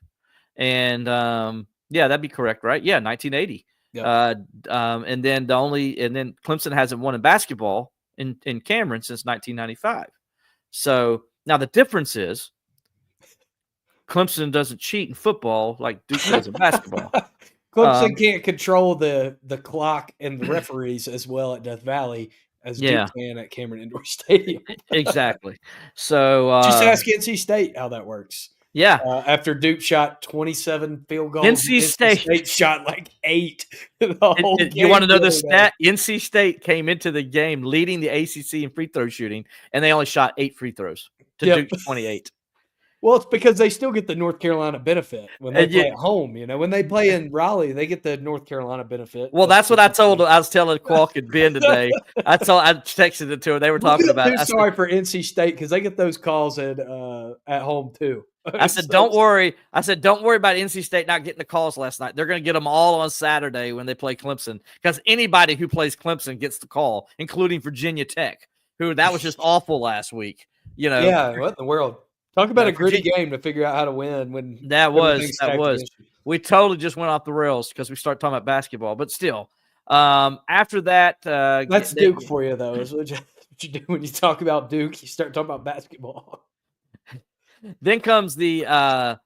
Speaker 1: And yeah, that'd be correct, right? Yeah, 1980. Yep. And then Clemson hasn't won in basketball in Cameron since 1995. So now the difference is Clemson doesn't cheat in football like Duke does in basketball.
Speaker 2: Clemson can't control the clock and the referees as well at Death Valley as Duke can at Cameron Indoor Stadium.
Speaker 1: Exactly. So
Speaker 2: just ask NC State how that works.
Speaker 1: Yeah.
Speaker 2: After Duke shot 27 field goals,
Speaker 1: NC State
Speaker 2: shot like 8.
Speaker 1: You want to know the stat? NC State came into the game leading the ACC in free throw shooting, and they only shot 8 free throws to Duke's 28.
Speaker 2: Well, it's because they still get the North Carolina benefit when they play at home. You know, when they play in Raleigh, they get the North Carolina benefit.
Speaker 1: Well, that's what I told. I was telling Qualk and Ben today. I texted it to her. They were talking about it.
Speaker 2: Sorry for NC State because they get those calls at home too.
Speaker 1: I said, don't worry. I said, don't worry about NC State not getting the calls last night. They're going to get them all on Saturday when they play Clemson because anybody who plays Clemson gets the call, including Virginia Tech, who that was just awful last week. You know,
Speaker 2: yeah. What in the world? Talk about a gritty game to figure out how to win. When
Speaker 1: that was. We totally just went off the rails because we started talking about basketball. But still, after that,
Speaker 2: that's Duke for you, though. Is what you do when you talk about Duke. You start talking about basketball.
Speaker 1: Then comes the I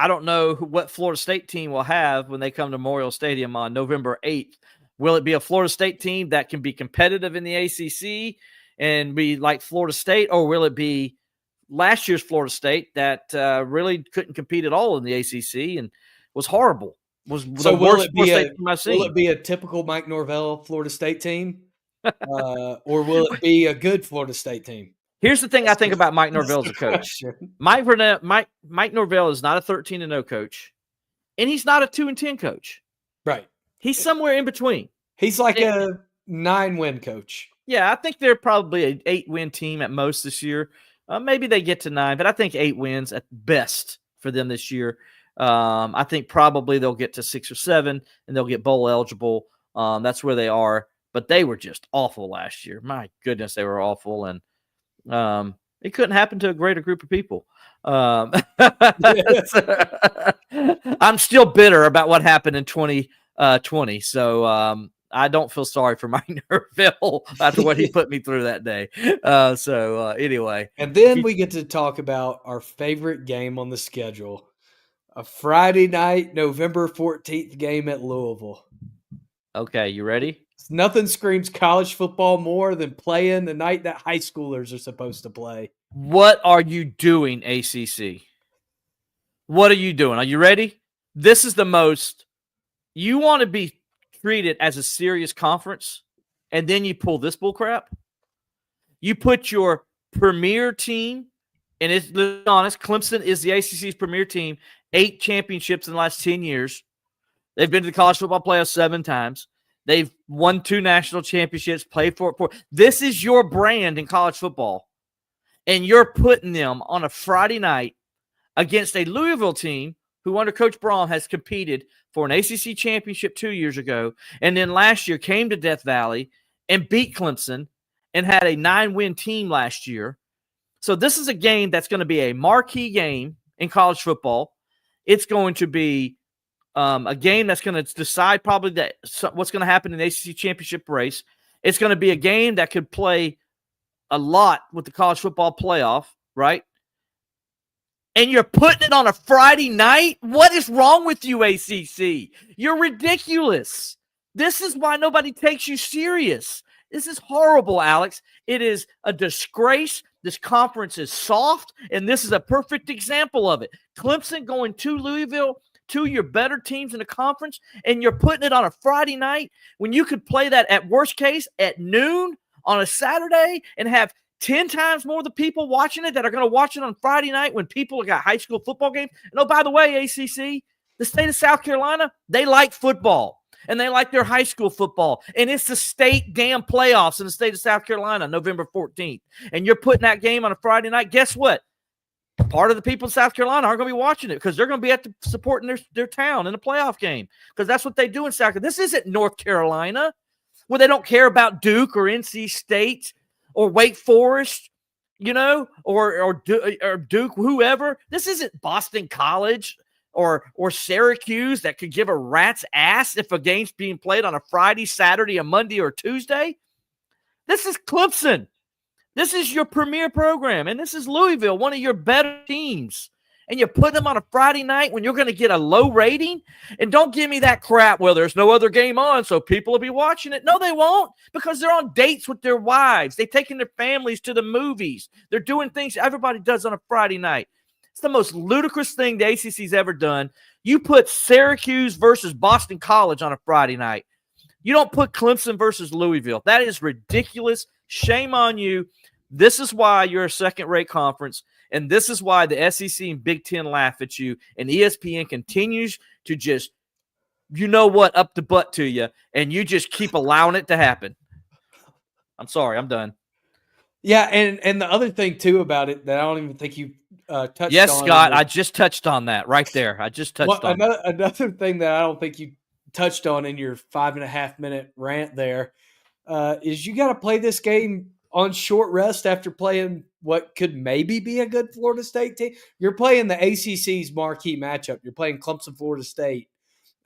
Speaker 1: don't know what Florida State team will have when they come to Memorial Stadium on November 8th. Will it be a Florida State team that can be competitive in the ACC and be like Florida State, or will it be last year's Florida State that really couldn't compete at all in the ACC and was horrible? Was the worst Florida State team I've seen.
Speaker 2: Will it be a typical Mike Norvell Florida State team, or will it be a good Florida State team?
Speaker 1: Here's the thing I think about Mike Norvell as a coach. Mike Norvell is not a 13-0 coach, and he's not a 2-10 coach.
Speaker 2: Right.
Speaker 1: He's somewhere in between.
Speaker 2: He's like a 9-win coach.
Speaker 1: Yeah, I think they're probably an 8-win team at most this year. Maybe they get to 9, but I think 8 wins at best for them this year. I think probably they'll get to 6 or 7, and they'll get bowl eligible. That's where they are. But they were just awful last year. My goodness, they were awful, and it couldn't happen to a greater group of people. I'm still bitter about what happened in 2020. So I don't feel sorry for Mike Norvell after what he put me through that day. Anyway.
Speaker 2: And then we get to talk about our favorite game on the schedule. A Friday night, November 14th game at Louisville.
Speaker 1: Okay, you ready?
Speaker 2: Nothing screams college football more than playing the night that high schoolers are supposed to play.
Speaker 1: What are you doing, ACC? What are you doing? Are you ready? This is the most – you want to be treated as a serious conference, and then you pull this bull crap? You put your premier team, and let's be honest, Clemson is the ACC's premier team, 8 championships in the last 10 years. They've been to the college football playoffs 7 times. They've won 2 national championships, played for it. This is your brand in college football, and you're putting them on a Friday night against a Louisville team who under Coach Braun has competed for an ACC championship 2 years ago, and then last year came to Death Valley and beat Clemson and had a 9-win team last year. So this is a game that's going to be a marquee game in college football. It's going to be a game that's going to decide probably what's going to happen in the ACC championship race. It's going to be a game that could play a lot with the college football playoff, right? And you're putting it on a Friday night? What is wrong with you, ACC? You're ridiculous. This is why nobody takes you serious. This is horrible, Alex. It is a disgrace. This conference is soft, and this is a perfect example of it. Clemson going to Louisville, 2 of your better teams in the conference, and you're putting it on a Friday night when you could play that at worst case at noon on a Saturday and have 10 times more of the people watching it that are going to watch it on Friday night when people got high school football games. And oh, by the way, ACC, the state of South Carolina, they like football and they like their high school football. And it's the state damn playoffs in the state of South Carolina, November 14th. And you're putting that game on a Friday night. Guess what? Part of the people in South Carolina aren't going to be watching it because they're going to be supporting their town in a playoff game because that's what they do in South Carolina. This isn't North Carolina. where they don't care about Duke or NC State or Wake Forest, or Duke, whoever. This isn't Boston College or Syracuse that could give a rat's ass if a game's being played on a Friday, Saturday, a Monday, or Tuesday. This is Clemson. This is your premier program, and this is Louisville, one of your better teams. And you put them on a Friday night when you're going to get a low rating? And don't give me that crap, well, there's no other game on, so people will be watching it. No, they won't, because they're on dates with their wives. They're taking their families to the movies. They're doing things everybody does on a Friday night. It's the most ludicrous thing the ACC's ever done. You put Syracuse versus Boston College on a Friday night. You don't put Clemson versus Louisville. That is ridiculous. Shame on you. This is why you're a second-rate conference, and this is why the SEC and Big Ten laugh at you, and ESPN continues to just, up the butt to you, and you just keep allowing it to happen. I'm sorry. I'm done.
Speaker 2: Yeah, and the other thing, too, about it that I don't even think you touched on.
Speaker 1: Yes, Scott, I just touched on that right there. I just touched on
Speaker 2: another thing that I don't think you touched on in your 5.5-minute rant there is you got to play this game on short rest after playing what could maybe be a good Florida State team. You're playing the ACC's marquee matchup. You're playing Clemson, Florida State.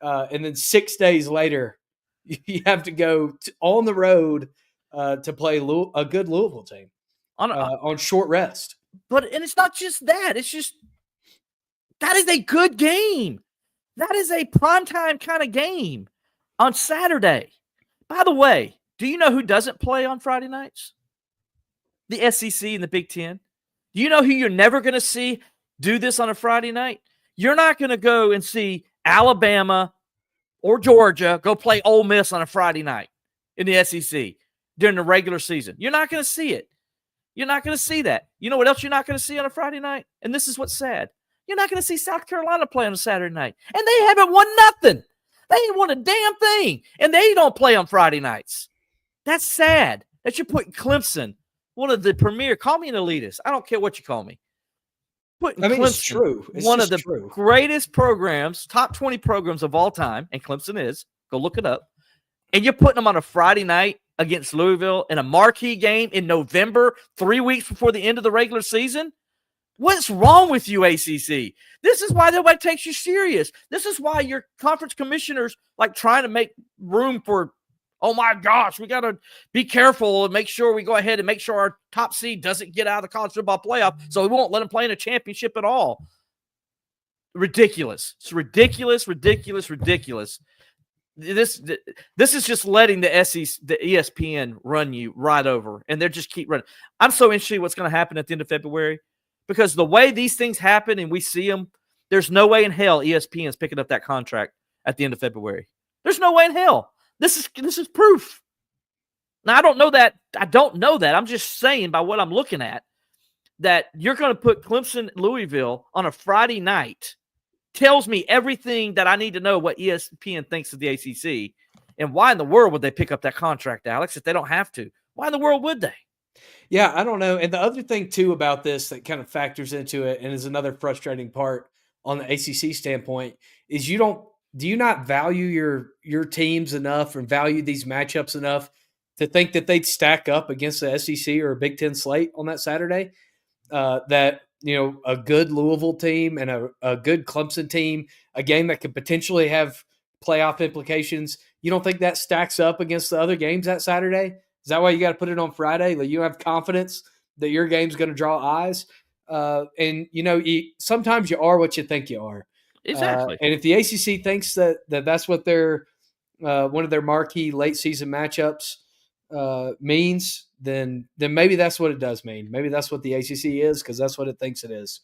Speaker 2: And then 6 days later, you have to go on the road to play a good Louisville team on short rest.
Speaker 1: And it's not just that. It's just that is a good game. That is a primetime kind of game on Saturday. By the way, do you know who doesn't play on Friday nights? The SEC and the Big Ten. Do you know who you're never going to see do this on a Friday night? You're not going to go and see Alabama or Georgia go play Ole Miss on a Friday night in the SEC during the regular season. You're not going to see it. You're not going to see that. You know what else you're not going to see on a Friday night? And this is what's sad. You're not going to see South Carolina play on a Saturday night. And they haven't won nothing. They ain't won a damn thing. And they don't play on Friday nights. That's sad that you're putting Clemson, one of the premier, call me an elitist. I don't care what you call me. Clemson,
Speaker 2: it's true. It's
Speaker 1: one of the greatest programs, top 20 programs of all time, and Clemson is. Go look it up. And you're putting them on a Friday night against Louisville in a marquee game in November, 3 weeks before the end of the regular season? What's wrong with you, ACC? This is why nobody takes you serious. This is why your conference commissioners trying to make room for, oh my gosh, we got to be careful and make sure we go ahead and make sure our top seed doesn't get out of the college football playoff, so we won't let them play in a championship at all. Ridiculous. It's ridiculous, ridiculous, ridiculous. This is just letting the ESPN run you right over, and they're just keep running. I'm so interested in what's going to happen at the end of February, because the way these things happen and we see them, there's no way in hell ESPN is picking up that contract at the end of February. There's no way in hell. This is proof. Now, I don't know that. I'm just saying by what I'm looking at that you're going to put Clemson, Louisville on a Friday night. Tells me everything that I need to know what ESPN thinks of the ACC. And why in the world would they pick up that contract, Alex, if they don't have to? Why in the world would they?
Speaker 2: Yeah, I don't know. And the other thing, too, about this that kind of factors into it and is another frustrating part on the ACC standpoint is do you not value your teams enough and value these matchups enough to think that they'd stack up against the SEC or a Big Ten slate on that Saturday? That a good Louisville team and a good Clemson team, a game that could potentially have playoff implications. You don't think that stacks up against the other games that Saturday? Is that why you got to put it on Friday? Like, you have confidence that your game's going to draw eyes? And sometimes you are what you think you are.
Speaker 1: Exactly.
Speaker 2: And if the ACC thinks that's what their one of their marquee late season matchups means, then maybe that's what it does mean. Maybe that's what the ACC is, because that's what it thinks it is.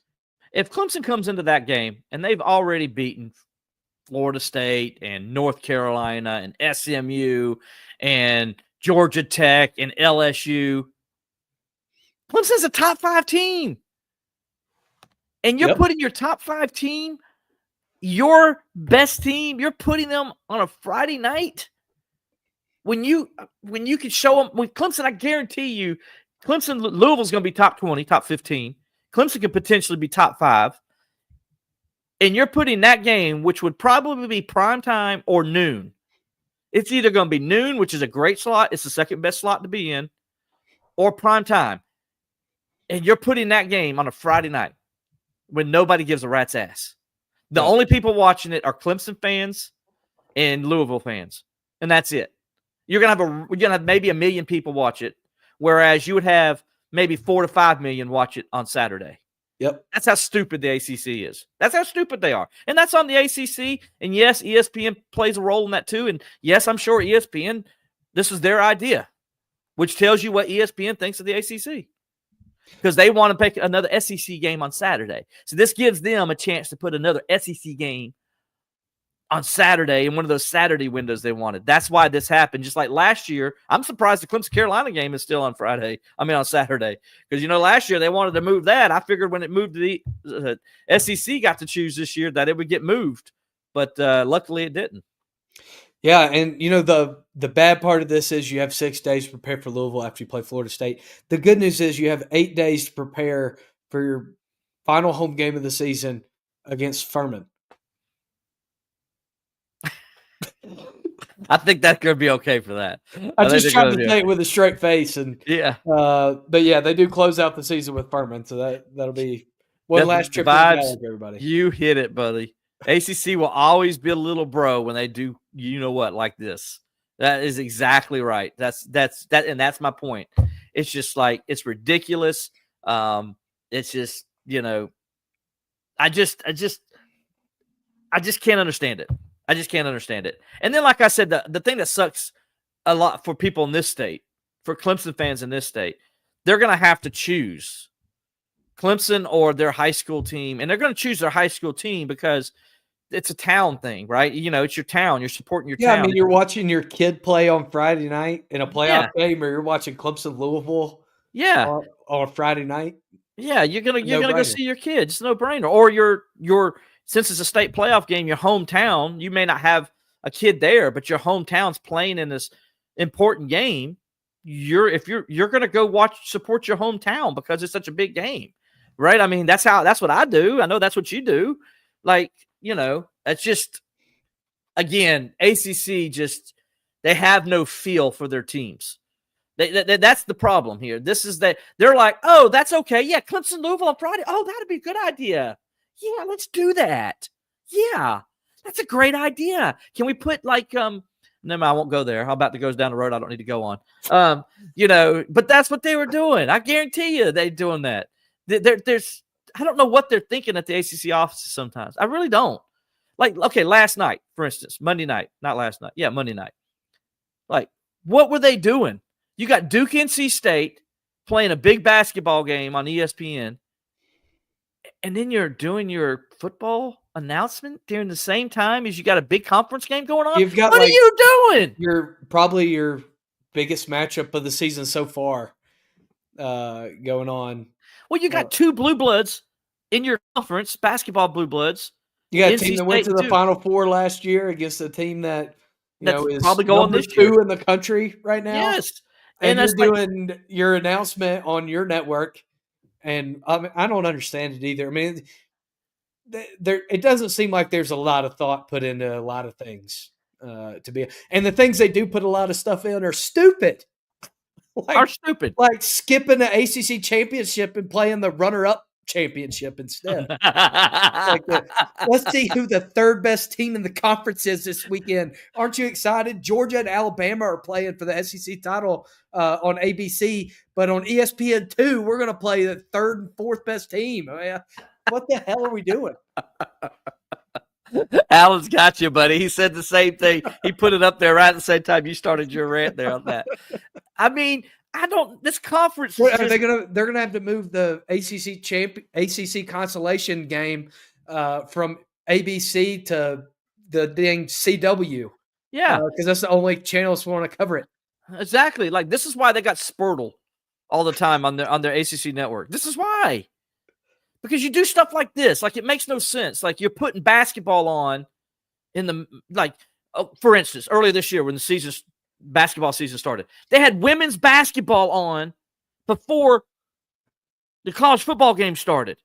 Speaker 1: If Clemson comes into that game and they've already beaten Florida State and North Carolina and SMU and Georgia Tech and LSU, Clemson's a top 5 team. And you're putting your top 5 team, your best team, you're putting them on a Friday night? When you could show them with Clemson, I guarantee you, Louisville's going to be top 20, top 15. Clemson could potentially be top 5. And you're putting that game, which would probably be prime time or noon, It's either going to be noon, which is a great slot. It's the second best slot to be in, or prime time. And you're putting that game on a Friday night when nobody gives a rat's ass. The only people watching it are Clemson fans and Louisville fans, and that's it. You're gonna have maybe 1 million people watch it, whereas you would have maybe 4 to 5 million watch it on Saturday.
Speaker 2: Yep.
Speaker 1: That's how stupid the ACC is. That's how stupid they are. And that's on the ACC. And yes, ESPN plays a role in that too. And yes, I'm sure ESPN, this is their idea, which tells you what ESPN thinks of the ACC. Because they want to pick another SEC game on Saturday. So this gives them a chance to put another SEC game on Saturday in one of those Saturday windows they wanted. That's why this happened. Just like last year, I'm surprised the Clemson Carolina game is still on Saturday. Because, last year they wanted to move that. I figured when it moved to the SEC got to choose this year that it would get moved. But luckily it didn't.
Speaker 2: Yeah, and the bad part of this is you have 6 days to prepare for Louisville after you play Florida State. The good news is you have 8 days to prepare for your final home game of the season against Furman.
Speaker 1: I think that's going to be okay for that.
Speaker 2: I just tried to say it with a straight face, and but yeah, they do close out the season with Furman, so that'll be one last trip for everybody.
Speaker 1: You hit it, buddy. ACC will always be a little bro when they do like this. That is exactly right. That's and that's my point. It's just like it's ridiculous. It's just I just can't understand it. I just can't understand it. And then, like I said, the thing that sucks a lot for people in this state, for Clemson fans in this state, they're going to have to choose Clemson or their high school team. And they're going to choose their high school team because it's a town thing, right? It's your town. You're supporting your town.
Speaker 2: Yeah, I mean, you're watching your kid play on Friday night in a playoff game, or you're watching Clemson Louisville on a Friday night.
Speaker 1: Yeah, you're gonna go see your kids. It's no brainer. Or your since it's a state playoff game, your hometown, you may not have a kid there, but your hometown's playing in this important game. You're gonna go support your hometown because it's such a big game, right? I mean, that's what I do. I know that's what you do. Like, that's just, again, ACC they have no feel for their teams. That's the problem here. This is that they're like, oh, that's okay. Yeah, Clemson Louisville on Friday. Oh, that'd be a good idea. Yeah, let's do that. Yeah, that's a great idea. Can we put no, I won't go there. How about that goes down the road I don't need to go on? But that's what they were doing. I guarantee you they're doing that. There's I don't know what they're thinking at the ACC offices sometimes. I really don't. Like, okay, last night, for instance, Monday night, not last night. Yeah, Monday night. Like, what were they doing? You got Duke NC State playing a big basketball game on ESPN, and then you're doing your football announcement during the same time as you got a big conference game going on? What are you doing?
Speaker 2: Probably your biggest matchup of the season so far going on.
Speaker 1: Well, you got two blue bloods in your conference, basketball blue bloods.
Speaker 2: You got a team that went to the Final Four last year against a team that is
Speaker 1: probably going
Speaker 2: number 2 in the country right now.
Speaker 1: Yes.
Speaker 2: And you're doing your announcement on your network, and I don't understand it either. I mean, it doesn't seem like there's a lot of thought put into a lot of things and the things they do put a lot of stuff in are stupid.
Speaker 1: Like
Speaker 2: skipping the ACC championship and playing the runner-up championship instead. Let's see who the third best team in the conference is this weekend. Aren't you excited? Georgia and Alabama are playing for the SEC title on ABC, but on ESPN2, we're going to play the third and fourth best team. I mean, what the hell are we doing?
Speaker 1: Alan's got you, buddy. He said the same thing. He put it up there right at the same time you started your rant there on that. I mean, this conference.
Speaker 2: They're gonna have to move the ACC consolation game from ABC to the dang CW.
Speaker 1: Yeah,
Speaker 2: because that's the only channels who want to cover it.
Speaker 1: Exactly. Like, this is why they got Spurtle all the time on their ACC network. This is why. Because you do stuff like this. Like, it makes no sense. Like, you're putting basketball on for instance, earlier this year when the basketball season started, they had women's basketball on before the college football game started.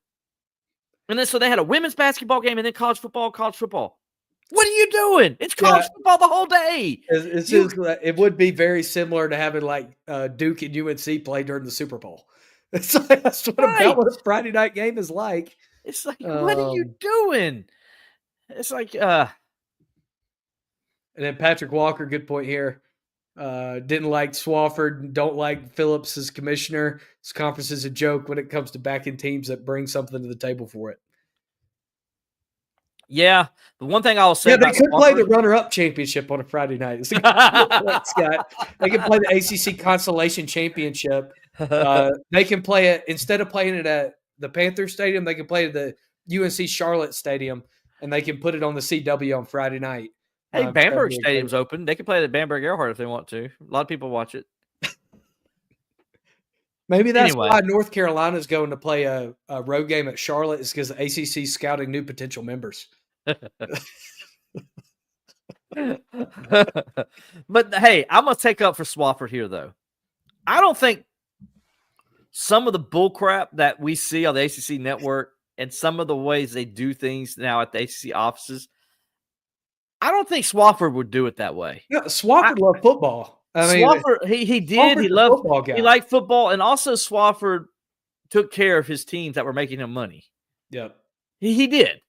Speaker 1: And then so they had a women's basketball game and then college football. What are you doing? It's college football the whole day.
Speaker 2: It would be very similar to having like Duke and UNC play during the Super Bowl. That's about what a Friday night game is like.
Speaker 1: It's like, what are you doing? It's like,
Speaker 2: and then Patrick Walker, good point here. Didn't like Swafford, don't like Phillips as commissioner. This conference is a joke when it comes to backing teams that bring something to the table for it.
Speaker 1: Yeah, the one thing I will say,
Speaker 2: they could play the runner-up championship on a Friday night. It's Scott. They can play the ACC Consolation Championship. They can play it instead of playing it at the Panthers Stadium. They can play at the UNC Charlotte Stadium, and they can put it on the CW on Friday night.
Speaker 1: Hey, Bamberg Stadium's open. They can play it at Bamberg Earhart if they want to. A lot of people watch it.
Speaker 2: Maybe that's why North Carolina's going to play a road game at Charlotte is because the ACC is scouting new potential members.
Speaker 1: But, hey, I'm going to take up for Swafford here, though. I don't think some of the bullcrap that we see on the ACC network and some of the ways they do things now at the ACC offices, I don't think Swafford would do it that way.
Speaker 2: Yeah, Swafford loved football.
Speaker 1: Swafford, he did. He loved football. He liked football, and also Swafford took care of his teams that were making him money.
Speaker 2: Yep,
Speaker 1: he did.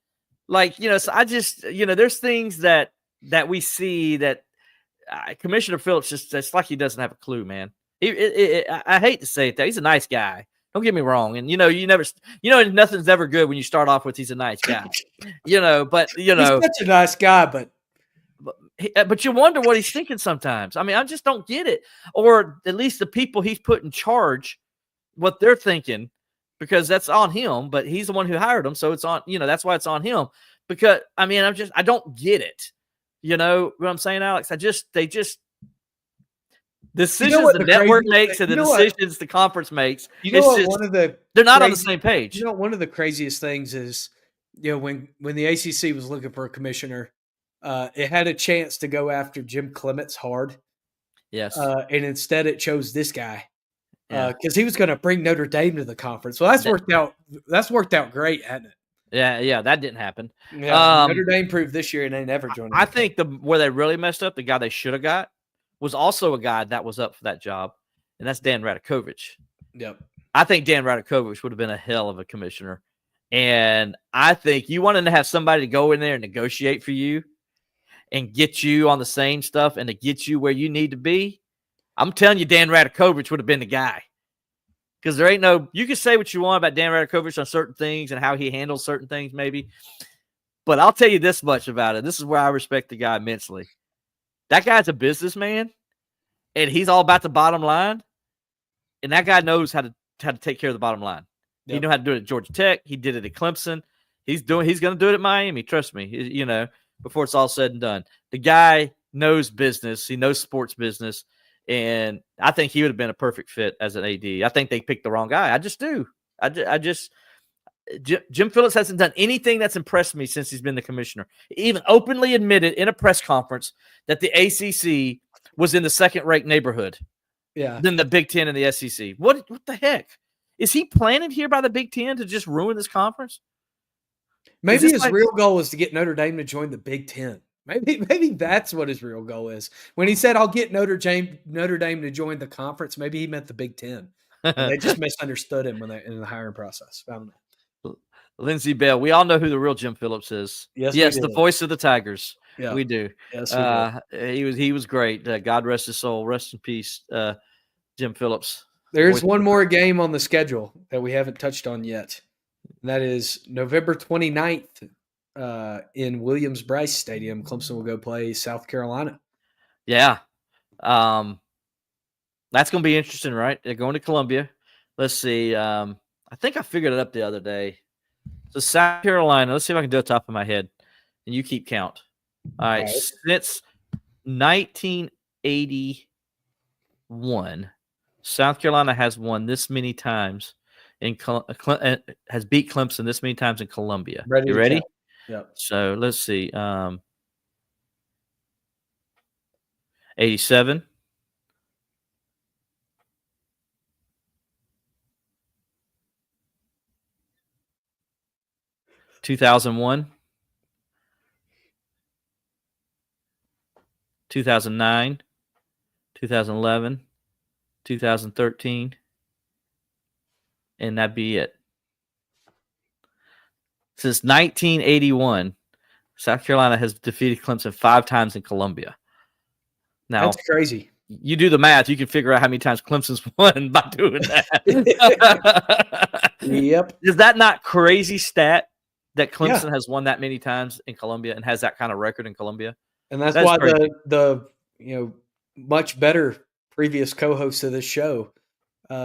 Speaker 1: Like, so I just, there's things that we see that Commissioner Phillips it's like he doesn't have a clue, man. I hate to say it, though. He's a nice guy. Don't get me wrong. And, nothing's ever good when you start off with he's a nice guy. But,
Speaker 2: he's such a nice guy,
Speaker 1: but you wonder what he's thinking sometimes. I mean, I just don't get it. Or at least the people he's put in charge, what they're thinking, because that's on him, but he's the one who hired him. So it's on, that's why it's on him. Because, I mean, I don't get it. You know what I'm saying, Alex? Decisions the network makes and the decisions the conference makes. They're not on the same page.
Speaker 2: One of the craziest things is, when the ACC was looking for a commissioner, it had a chance to go after Jim Clements hard.
Speaker 1: Yes.
Speaker 2: And instead it chose this guy because he was going to bring Notre Dame to the conference. Well, that's worked out great, hasn't it?
Speaker 1: Yeah, that didn't happen.
Speaker 2: Yeah, Notre Dame proved this year and they never joined.
Speaker 1: I think where they really messed up, the guy they should have got was also a guy that was up for that job, and that's Dan Radakovich.
Speaker 2: Yep.
Speaker 1: I think Dan Radakovich would have been a hell of a commissioner. And I think you wanted to have somebody to go in there and negotiate for you and get you on the same stuff and to get you where you need to be. I'm telling you, Dan Radakovich would have been the guy. Because there ain't you can say what you want about Dan Radakovich on certain things and how he handles certain things, maybe. But I'll tell you this much about it. This is where I respect the guy immensely. That guy's a businessman, and he's all about the bottom line. And that guy knows how to take care of the bottom line. Yep. He knew how to do it at Georgia Tech. He did it at Clemson. He's going to do it at Miami. Trust me. Before it's all said and done, the guy knows business. He knows sports business. And I think he would have been a perfect fit as an AD. I think they picked the wrong guy. I just do. Jim Phillips hasn't done anything that's impressed me since he's been the commissioner. He even openly admitted in a press conference that the ACC was in the second-ranked neighborhood than the Big Ten and the SEC. What the heck? Is he planted here by the Big Ten to just ruin this conference?
Speaker 2: Maybe his real goal is to get Notre Dame to join the Big Ten. Maybe that's what his real goal is. When he said, "I'll get Notre Dame to join the conference," maybe he meant the Big Ten. And they just misunderstood him in the hiring process. I don't know.
Speaker 1: Lindsey Bell, we all know who the real Jim Phillips is. Yes, the voice of the Tigers.
Speaker 2: Yeah.
Speaker 1: We do.
Speaker 2: Yes,
Speaker 1: he was great. God rest his soul. Rest in peace, Jim Phillips.
Speaker 2: There's one more game on the schedule that we haven't touched on yet. And that is November 29th. In Williams-Brice Stadium, Clemson will go play South Carolina.
Speaker 1: Yeah. That's going to be interesting, right? They're going to Columbia. Let's see. I think I figured it up the other day. So South Carolina, let's see if I can do it top of my head. And you keep count. All right. Since 1981, South Carolina has won this many times has beat Clemson this many times in Columbia. You ready?
Speaker 2: Yeah.
Speaker 1: So let's see. 87. 2001. 2009, 2011, 2013, and that'd be it. Since 1981, South Carolina has defeated Clemson 5 times in Columbia. Now,
Speaker 2: that's crazy.
Speaker 1: You do the math, you can figure out how many times Clemson's won by doing that.
Speaker 2: Yep.
Speaker 1: Is that not crazy stat that Clemson has won that many times in Columbia and has that kind of record in Columbia?
Speaker 2: And that's why the much better previous co-host of this show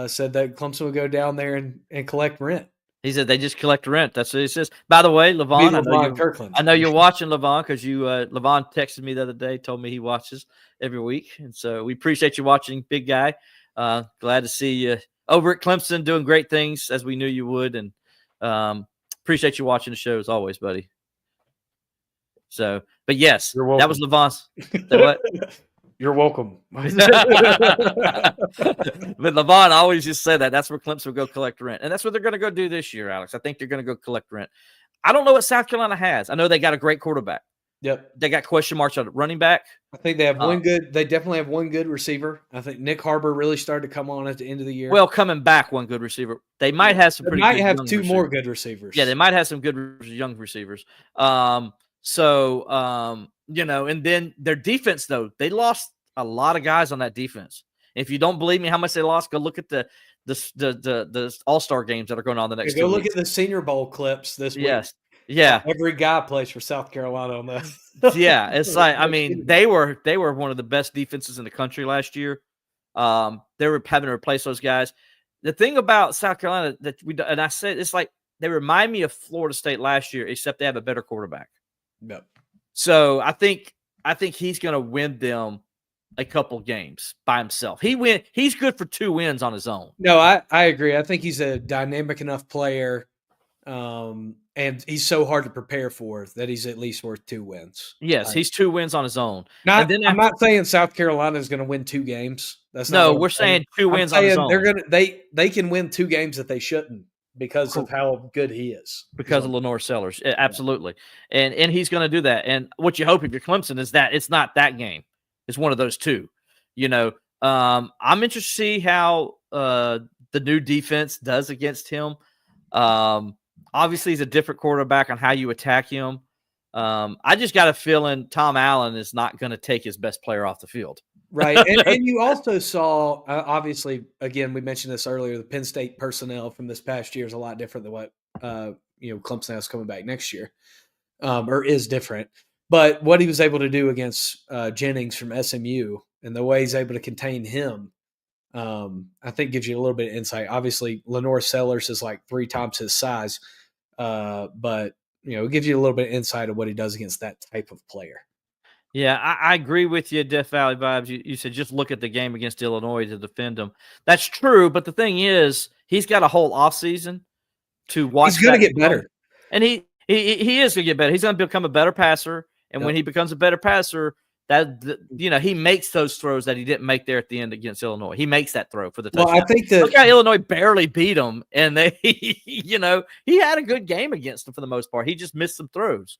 Speaker 2: said that Clemson would go down there and collect rent.
Speaker 1: He said they just collect rent. That's what he says. By the way, Levon, I know you're watching, Levon, because Levon texted me the other day, told me he watches every week, and so we appreciate you watching, big guy. Glad to see you over at Clemson doing great things as we knew you would, and appreciate you watching the show as always, buddy. So, but yes, that was Levon's. What?
Speaker 2: You're welcome.
Speaker 1: But Levon always just said that. That's where Clemson will go collect rent. And that's what they're going to go do this year, Alex. I think they're going to go collect rent. I don't know what South Carolina has. I know they got a great quarterback.
Speaker 2: Yep.
Speaker 1: They got question marks on running back.
Speaker 2: I think they have they definitely have one good receiver. I think Nick Harbor really started to come on at the end of the year.
Speaker 1: Well, coming back, one good receiver. They might have some pretty good
Speaker 2: have two receivers. More good receivers.
Speaker 1: Yeah, they might have some good young receivers. And then their defense, though, they lost a lot of guys on that defense. If you don't believe me how much they lost, go look at the All-Star games that are going on the next 2 weeks.
Speaker 2: Go look at the Senior Bowl clips this week.
Speaker 1: Yes. Yeah.
Speaker 2: Every guy plays for South Carolina on that.
Speaker 1: Yeah. It's like, I mean, they were one of the best defenses in the country last year. They were having to replace those guys. The thing about South Carolina and I said, it's like they remind me of Florida State last year, except they have a better quarterback.
Speaker 2: Yep.
Speaker 1: So I think he's going to win them a couple games by himself. He's good for 2 wins on his own.
Speaker 2: No, I agree. I think he's a dynamic enough player, and he's so hard to prepare for that he's at least worth 2 wins.
Speaker 1: Yes, he's 2 wins on his own.
Speaker 2: I'm not saying South Carolina is going to win 2 games. That's
Speaker 1: not we're saying 2 wins on his own.
Speaker 2: They can win 2 games that they shouldn't because of how good he is.
Speaker 1: Because of Lenore Sellers, absolutely, and he's going to do that. And what you hope if you're Clemson is that it's not that game. It's one of those 2. I'm interested to see how the new defense does against him. Obviously, he's a different quarterback on how you attack him. I just got a feeling Tom Allen is not going to take his best player off the field.
Speaker 2: Right. And you also saw, obviously, again, we mentioned this earlier, the Penn State personnel from this past year is a lot different than what Clemson has coming back next year, or is different. But what he was able to do against Jennings from SMU and the way he's able to contain him, I think gives you a little bit of insight. Obviously, Lenore Sellers is like 3 times his size, but it gives you a little bit of insight of what he does against that type of player.
Speaker 1: Yeah, I agree with you, Death Valley Vibes. You said just look at the game against Illinois to defend him. That's true, but the thing is, he's got a whole offseason to watch.
Speaker 2: He's going to get better.
Speaker 1: And he is going to get better. He's going to become a better passer. And when he becomes a better passer, he makes those throws that he didn't make there at the end against Illinois. He makes that throw for the touchdown.
Speaker 2: Well, I think
Speaker 1: look how Illinois barely beat him, and he had a good game against them for the most part. He just missed some throws.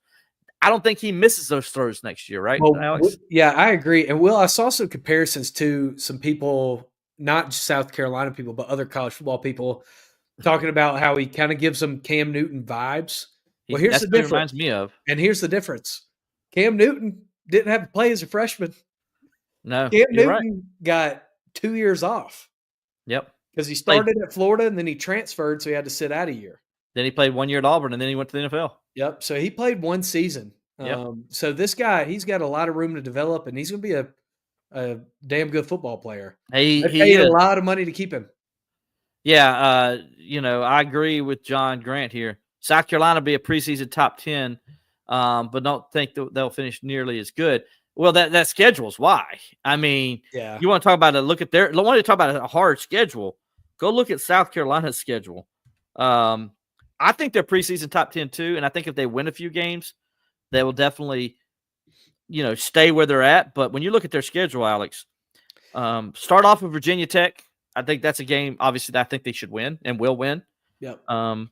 Speaker 1: I don't think he misses those throws next year, right, Alex?
Speaker 2: Yeah, I agree. And Will, I saw some comparisons to some people, not just South Carolina people, but other college football people, talking about how he kind of gives them Cam Newton vibes. Well, here's the difference.
Speaker 1: Reminds me of.
Speaker 2: And here's the difference. Cam Newton didn't have to play as a freshman.
Speaker 1: No,
Speaker 2: Cam Newton got 2 years off.
Speaker 1: Yep.
Speaker 2: Because he started at Florida and then he transferred, so he had to sit out a year.
Speaker 1: Then he played 1 year at Auburn, and then he went to the NFL.
Speaker 2: Yep. So he played 1 season.
Speaker 1: Yep.
Speaker 2: So this guy, he's got a lot of room to develop, and he's going to be a damn good football player.
Speaker 1: He
Speaker 2: paid a lot of money to keep him.
Speaker 1: Yeah, I agree with John Grant here. South Carolina will be a preseason top 10. But don't think they'll finish nearly as good. Well, that schedule's why. I mean, you want to talk about a hard schedule. Go look at South Carolina's schedule. I think they're preseason top 10 too, and I think if they win a few games, they will definitely, stay where they're at. But when you look at their schedule, Alex, start off with Virginia Tech. I think that's a game, obviously, that I think they should win and will win.
Speaker 2: Yep.
Speaker 1: Then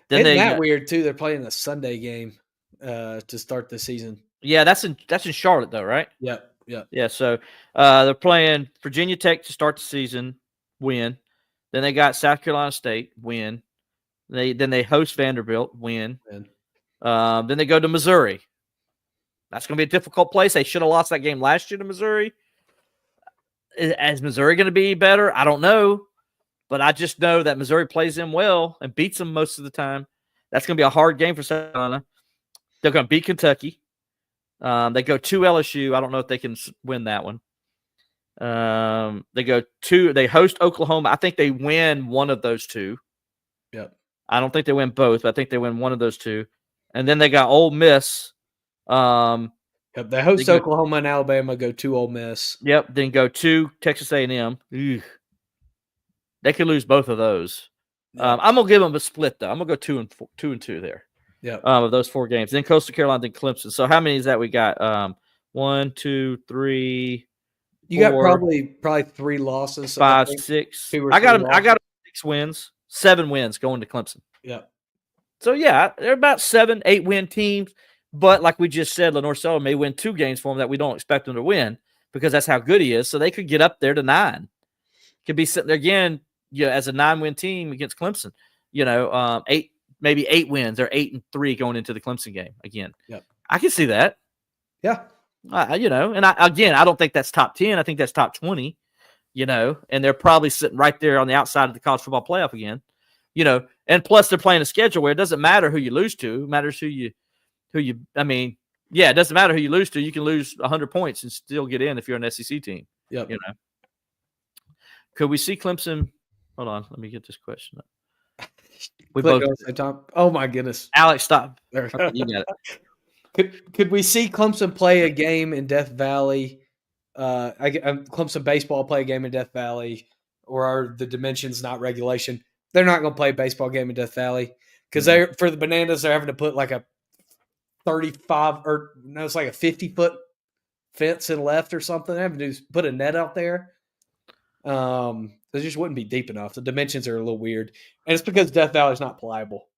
Speaker 2: Isn't weird too? They're playing a Sunday game to start the season.
Speaker 1: Yeah, that's in Charlotte though, right?
Speaker 2: Yep. Yeah.
Speaker 1: Yeah. So they're playing Virginia Tech to start the season, win. Then they got South Carolina State, win. Then they host Vanderbilt, win. Then they go to Missouri. That's going to be a difficult place. They should have lost that game last year to Missouri. Is Missouri going to be better? I don't know. But I just know that Missouri plays them well and beats them most of the time. That's going to be a hard game for South Carolina. They're going to beat Kentucky. They go to LSU. I don't know if they can win that one. They host Oklahoma. I think they win one of those two.
Speaker 2: Yep.
Speaker 1: I don't think they win both, but I think they win one of those two. And then they got Ole Miss.
Speaker 2: Yep. They host Oklahoma and Alabama, go to Ole Miss.
Speaker 1: Yep. Then go to Texas A&M. Ugh. They could lose both of those. Yep. I'm gonna give them a split though. I'm gonna go 2-2 there.
Speaker 2: Yeah.
Speaker 1: Of those 4 games. Then Coastal Carolina, then Clemson. So how many is that we got? 1, 2, 3.
Speaker 2: You got probably 3 losses.
Speaker 1: 5, 6. I got them. I got 6 wins, 7 wins going to Clemson.
Speaker 2: Yeah.
Speaker 1: So yeah, they're about 7, 8 win teams. But like we just said, Lenore Sullivan may win 2 games for them that we don't expect them to win because that's how good he is. So they could get up there to 9. Could be sitting there again, as a 9-win team against Clemson. 8 wins. They're 8-3 going into the Clemson game again.
Speaker 2: Yep.
Speaker 1: I can see that.
Speaker 2: Yeah.
Speaker 1: And I don't think that's top 10. I think that's top 20. And they're probably sitting right there on the outside of the college football playoff again. And plus they're playing a schedule where it doesn't matter who you lose to. It matters it doesn't matter who you lose to. You can lose 100 points and still get in if you're an SEC team.
Speaker 2: Yep.
Speaker 1: Could we see Clemson? Hold on. Let me get this question up.
Speaker 2: Oh my goodness.
Speaker 1: Alex, stop. Okay, you got
Speaker 2: it. Could we see Clemson play a game in Death Valley? Clemson baseball play a game in Death Valley, or are the dimensions not regulation? They're not going to play a baseball game in Death Valley because for the Bananas, they're having to put like a 35 it's like a 50-foot fence in left or something. They have to put a net out there. It just wouldn't be deep enough. The dimensions are a little weird, and it's because Death Valley is not pliable,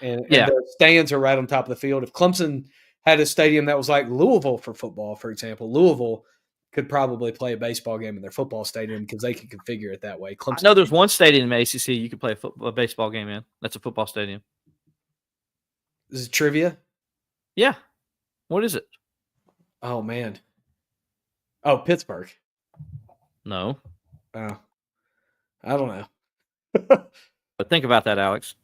Speaker 2: and the stands are right on top of the field. If Clemson had a stadium that was like Louisville for football, for example, Louisville could probably play a baseball game in their football stadium because they can configure it that way. Clemson,
Speaker 1: I know there's one stadium in the ACC you could play a baseball game in. That's a football stadium.
Speaker 2: Is it trivia?
Speaker 1: Yeah. What is it?
Speaker 2: Oh man. Oh, Pittsburgh.
Speaker 1: No.
Speaker 2: Oh. I don't know.
Speaker 1: But think about that, Alex.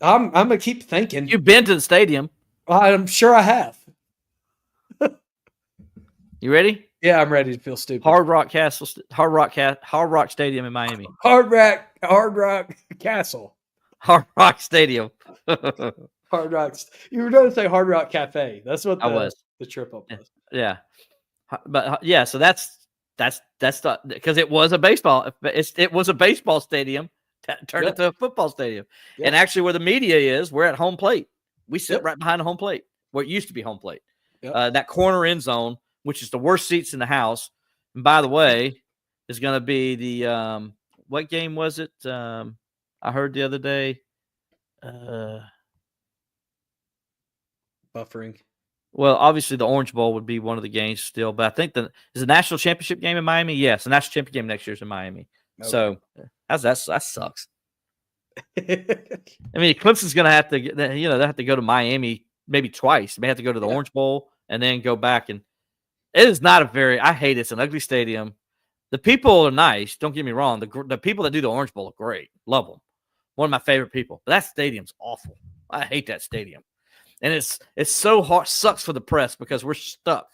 Speaker 2: I'm gonna keep thinking.
Speaker 1: You've been to the stadium.
Speaker 2: I'm sure I have.
Speaker 1: You ready?
Speaker 2: Yeah, I'm ready to feel stupid.
Speaker 1: Hard Rock Stadium in Miami.
Speaker 2: Hard Rock Castle.
Speaker 1: Hard Rock Stadium.
Speaker 2: Hard Rock. You were going to say Hard Rock Cafe. That's what the trip up was.
Speaker 1: Yeah. But yeah, so that's because it was a baseball. It was a baseball stadium turned into a football stadium. Yep. And actually, where the media is, we're at home plate. We sit right behind the home plate, where it used to be home plate. Yep. That corner end zone, which is the worst seats in the house. And by the way, is going to be the what game was it? I heard the other day.
Speaker 2: Buffering.
Speaker 1: Well, obviously the Orange Bowl would be one of the games still, but I think is the national championship game in Miami? Yes, the national championship game next year is in Miami. Okay. So how's that? That sucks. I mean, Clemson's going to have to, they have to go to Miami maybe twice. They have to go to the Orange Bowl and then go back. And it is not I hate it. It's an ugly stadium. The people are nice. Don't get me wrong. The people that do the Orange Bowl are great. Love them. One of my favorite people. But that stadium's awful. I hate that stadium. And it's so hard. Sucks for the press because we're stuck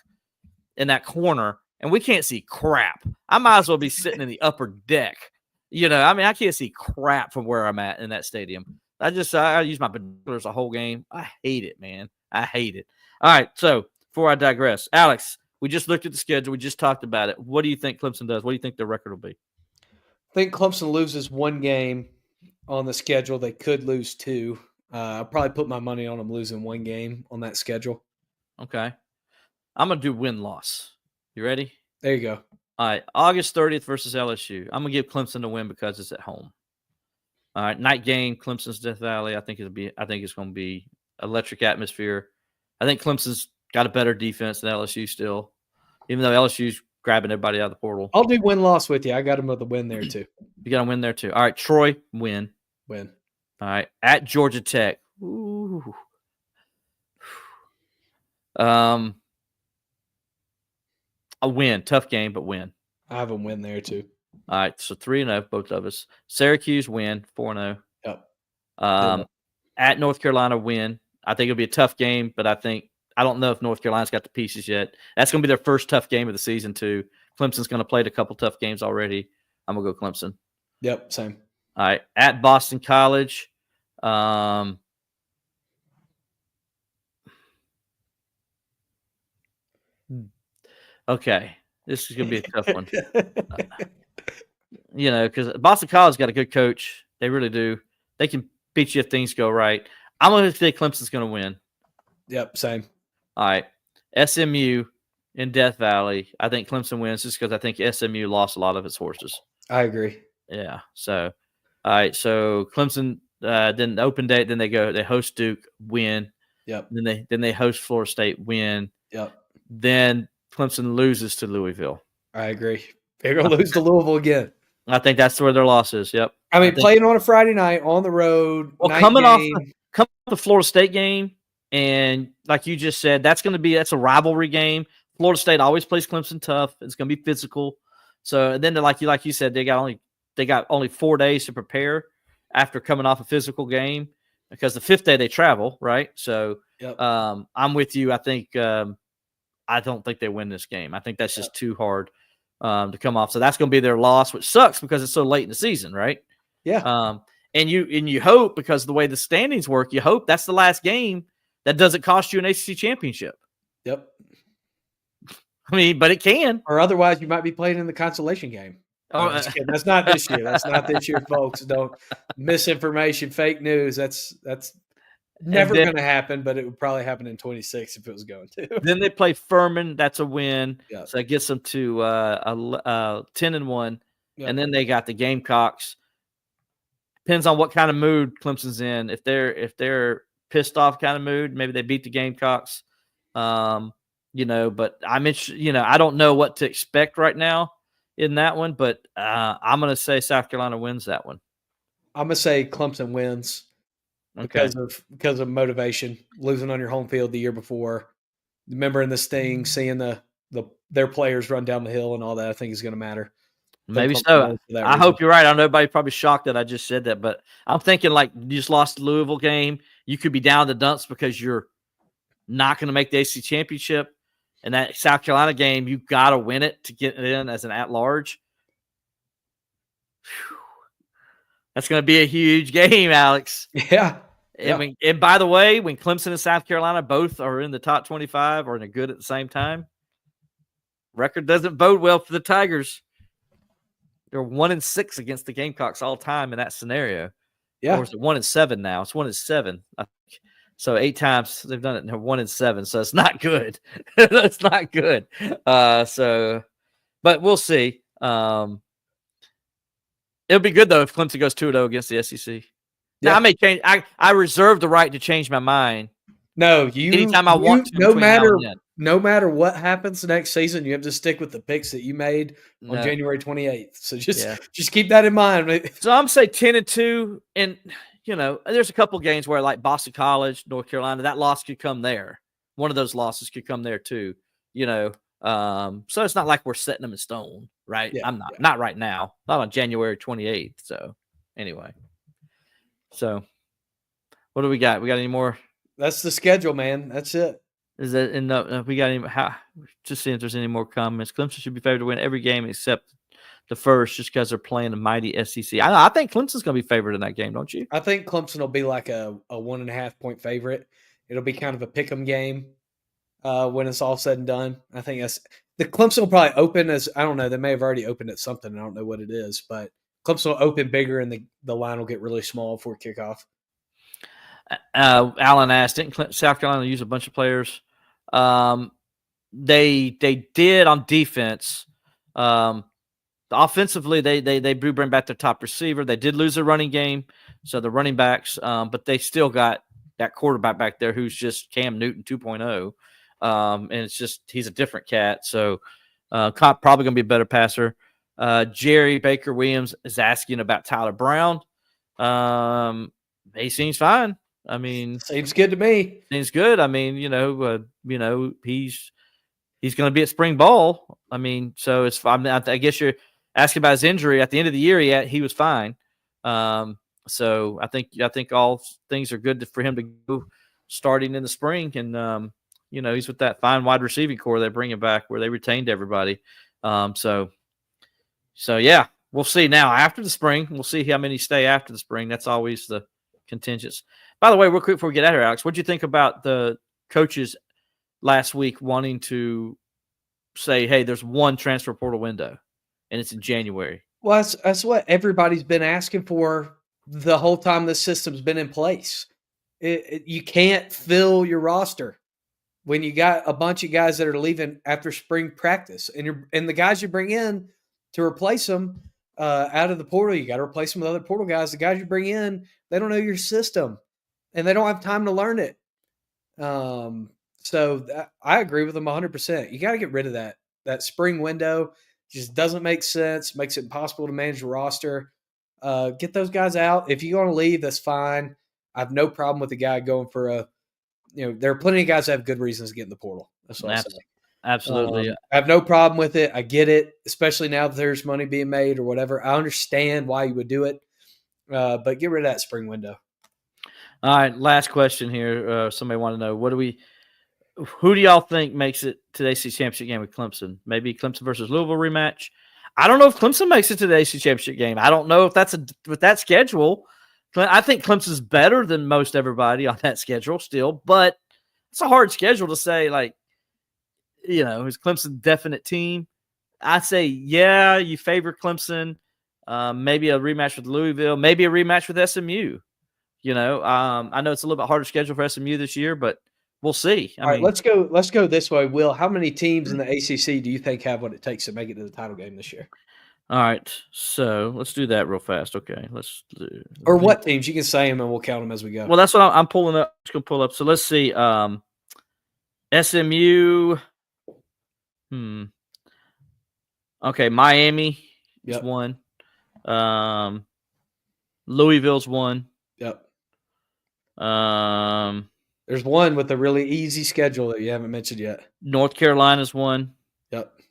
Speaker 1: in that corner and we can't see crap. I might as well be sitting in the upper deck. I can't see crap from where I'm at in that stadium. I use my binoculars the whole game. I hate it, man. I hate it. All right. So before I digress, Alex, we just looked at the schedule. We just talked about it. What do you think Clemson does? What do you think their record will be?
Speaker 2: I think Clemson loses 1 game on the schedule. They could lose 2. I'll probably put my money on them losing 1 game on that schedule.
Speaker 1: Okay. I'm going to do win-loss. You ready?
Speaker 2: There you go.
Speaker 1: All right. August 30th versus LSU. I'm going to give Clemson the win because it's at home. All right. Night game, Clemson's Death Valley. I think it's going to be electric atmosphere. I think Clemson's got a better defense than LSU still, even though LSU's grabbing everybody out of the portal.
Speaker 2: I'll do win-loss with you. I got them with a win there too.
Speaker 1: You got to win there too. All right, Troy, win.
Speaker 2: Win.
Speaker 1: All right, at Georgia Tech. Ooh. A win. Tough game, but win.
Speaker 2: I have them win there too.
Speaker 1: All right, so 3-0, both of us. Syracuse, win, 4-0.
Speaker 2: Yep.
Speaker 1: At North Carolina, win. I think it'll be a tough game, but I don't know if North Carolina's got the pieces yet. That's going to be their first tough game of the season too. Clemson's going to play a couple tough games already. I'm going to go Clemson.
Speaker 2: Yep, same.
Speaker 1: All right, at Boston College. Okay, this is going to be a tough one. Because Boston College got a good coach. They really do. They can beat you if things go right. I'm going to say Clemson's going to win.
Speaker 2: Yep, same.
Speaker 1: All right, SMU in Death Valley. I think Clemson wins just because I think SMU lost a lot of its horses.
Speaker 2: I agree.
Speaker 1: Yeah. So, all right. So Clemson, then the open date, then they host Duke, win.
Speaker 2: Yep.
Speaker 1: Then they host Florida State, win.
Speaker 2: Yep.
Speaker 1: Then Clemson loses to Louisville.
Speaker 2: I agree. They're going to lose to Louisville again.
Speaker 1: I think that's where their loss is. Yep.
Speaker 2: I mean, playing on a Friday night on the road.
Speaker 1: Well, coming off the Florida State game, and like you just said, that's a rivalry game. Florida State always plays Clemson tough. It's going to be physical. So and then like you said, they got only 4 days to prepare after coming off a physical game because the 5th day they travel, right? So
Speaker 2: yep.
Speaker 1: I'm with you. I think I don't think they win this game. I think that's just too hard to come off. So that's going to be their loss, which sucks because it's so late in the season, right?
Speaker 2: Yeah.
Speaker 1: And you hope, because of the way the standings work, you hope that's the last game that doesn't cost you an ACC championship.
Speaker 2: Yep.
Speaker 1: I mean, but it can.
Speaker 2: Or otherwise, you might be playing in the consolation game. Oh, that's not this year. That's not this year, folks. Don't misinformation, fake news. That's never going to happen, but it would probably happen in 26 if it was going to.
Speaker 1: Then they play Furman. That's a win.
Speaker 2: Yep.
Speaker 1: So that gets them to 10-1.
Speaker 2: Yep.
Speaker 1: And then they got the Gamecocks. Depends on what kind of mood Clemson's in. If they're pissed off kind of mood, maybe they beat the Gamecocks. But I'm interested. I don't know what to expect right now in that one, but I'm going to say South Carolina wins that one.
Speaker 2: I'm going to say Clemson wins because of motivation, losing on your home field the year before, remembering this thing, seeing their players run down the hill and all that. I think is going to matter.
Speaker 1: Maybe so. I hope you're right. I know everybody's probably shocked that I just said that, but I'm thinking like you just lost the Louisville game. You could be down the dumps because you're not going to make the ACC championship. And that South Carolina game, you got to win it to get it in as an at-large. That's going to be a huge game, Alex.
Speaker 2: Yeah.
Speaker 1: And by the way, when Clemson and South Carolina both are in the top 25 or in a good at the same time, record doesn't bode well for the Tigers. They're 1-6 against the Gamecocks all time in that scenario.
Speaker 2: Yeah.
Speaker 1: Or is it 1-7 now? It's 1-7. I think. So 8 times they've done it and they're 1-7. So it's not good. It's not good. But we'll see. It'll be good though if Clemson goes 2-0 against the SEC. Now I may change. I reserve the right to change my mind.
Speaker 2: No,
Speaker 1: anytime I want to.
Speaker 2: No matter what happens next season, you have to stick with the picks that you made on January 28th. So just keep that in mind.
Speaker 1: So I'm say 10-2, and there's a couple games where like Boston College, North Carolina, that loss could come there. One of those losses could come there too. So it's not like we're setting them in stone, right?
Speaker 2: Yeah,
Speaker 1: I'm not right now, not on January 28th. So anyway, what do we got? We got any more?
Speaker 2: That's the schedule, man. That's it.
Speaker 1: Is that we got any? Just seeing if there's any more comments. Clemson should be favored to win every game except the first, just because they're playing a mighty SEC. I think Clemson's going to be favored in that game, don't you?
Speaker 2: I think Clemson will be like a 1.5 point favorite. It'll be kind of a pick'em game when it's all said and done. I think the Clemson will probably open as, I don't know, they may have already opened at something. I don't know what it is, but Clemson will open bigger and the line will get really small before kickoff.
Speaker 1: Alan asked, didn't South Carolina use a bunch of players? They did on defense. Offensively, they bring back their top receiver. They did lose a running game, so the running backs, but they still got that quarterback back there who's just Cam Newton 2.0. And it's just he's a different cat. So probably going to be a better passer. Jerry Baker Williams is asking about Tyler Brown. He seems fine. I mean,
Speaker 2: seems good to me.
Speaker 1: Seems good. I mean, he's going to be at spring ball. I mean, so it's fine. I guess you're asking about his injury at the end of the year. He was fine. So I think all things are good for him to go starting in the spring. And he's with that fine wide receiving core they bring him back where they retained everybody. So yeah, we'll see now after the spring. We'll see how many stay after the spring. That's always the contingents. By the way, real quick before we get out here, Alex, what do you think about the coaches last week wanting to say, hey, there's one transfer portal window and it's in January?
Speaker 2: Well, that's what everybody's been asking for the whole time this system's been in place. You can't fill your roster when you got a bunch of guys that are leaving after spring practice, and the guys you bring in to replace them out of the portal, you got to replace them with other portal guys. The guys you bring in, they don't know your system, and they don't have time to learn it. So I agree with them 100%. You got to get rid of that spring window. Just doesn't make sense. Makes it impossible to manage the roster. Get those guys out. If you're going to leave, that's fine. I have no problem with the guy going for there are plenty of guys that have good reasons to get in the portal. That's what I'm saying.
Speaker 1: Absolutely.
Speaker 2: I have no problem with it. I get it, especially now that there's money being made or whatever. I understand why you would do it, but get rid of that spring window.
Speaker 1: All right, last question here. Somebody want to know, who do y'all think makes it to the ACC championship game with Clemson? Maybe Clemson versus Louisville rematch. I don't know if Clemson makes it to the ACC championship game. I don't know if that's with that schedule. I think Clemson's better than most everybody on that schedule still, but it's a hard schedule to say, is Clemson definite team? I say, yeah, you favor Clemson. Maybe a rematch with Louisville, maybe a rematch with SMU. I know it's a little bit harder schedule for SMU this year, but we'll see.
Speaker 2: All right, let's go this way. Will, how many teams in the ACC do you think have what it takes to make it to the title game this year?
Speaker 1: All right, so let's do that real fast. Okay, let's do.
Speaker 2: Or what teams? You can say them, and we'll count them as we go.
Speaker 1: Well, that's what I'm pulling up. Just gonna pull up. So let's see. SMU. Okay, Miami is one. Louisville's one.
Speaker 2: Yep.
Speaker 1: There's
Speaker 2: one with a really easy schedule that you haven't mentioned yet.
Speaker 1: North Carolina's one.
Speaker 2: Yep.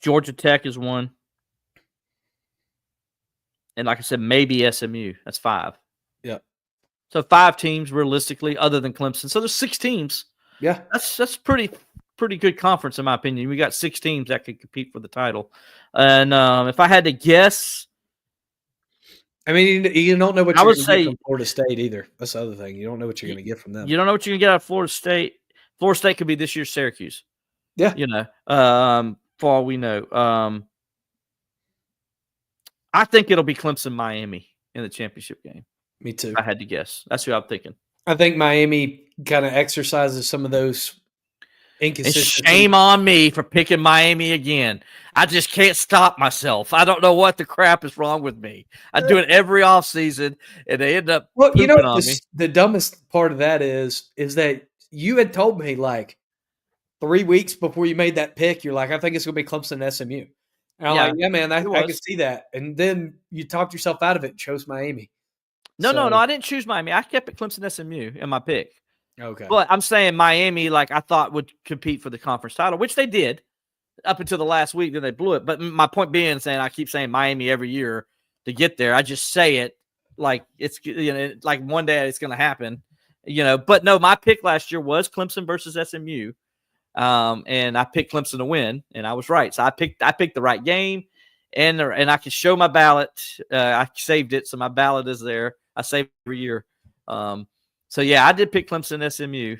Speaker 1: Georgia Tech is one. And like I said, maybe SMU. That's 5.
Speaker 2: Yep.
Speaker 1: So 5 teams realistically, other than Clemson. So there's 6 teams.
Speaker 2: Yeah.
Speaker 1: That's pretty good conference in my opinion. We got 6 teams that could compete for the title. And if I had to guess,
Speaker 2: I mean, you don't know what you're going to get from Florida State either. That's the other thing. You don't know what you're going to get from them.
Speaker 1: You don't know what you're going to get out of Florida State. Florida State could be this year's Syracuse.
Speaker 2: Yeah.
Speaker 1: For all we know. I think it'll be Clemson Miami in the championship game.
Speaker 2: Me too.
Speaker 1: I had to guess. That's who I'm thinking.
Speaker 2: I think Miami kind of exercises some of those inconsistencies.
Speaker 1: And shame on me for picking Miami again. I just can't stop myself. I don't know what the crap is wrong with me. I do it every offseason, and they end up pooping on me.
Speaker 2: The dumbest part of that is that you had told me 3 weeks before you made that pick, you're like, I think it's going to be Clemson and SMU. And I'm like, yeah, man, I can see that. And then you talked yourself out of it and chose Miami.
Speaker 1: No, I didn't choose Miami. I kept it Clemson SMU in my pick.
Speaker 2: Okay.
Speaker 1: But I'm saying Miami, I thought would compete for the conference title, which they did up until the last week. Then they blew it. But my point being, I keep saying Miami every year to get there. I just say it like it's like one day it's going to happen. But no, my pick last year was Clemson versus SMU. And I picked Clemson to win, and I was right. So I picked the right game, and I can show my ballot. I saved it, so my ballot is there. I save it every year. So yeah, I did pick Clemson SMU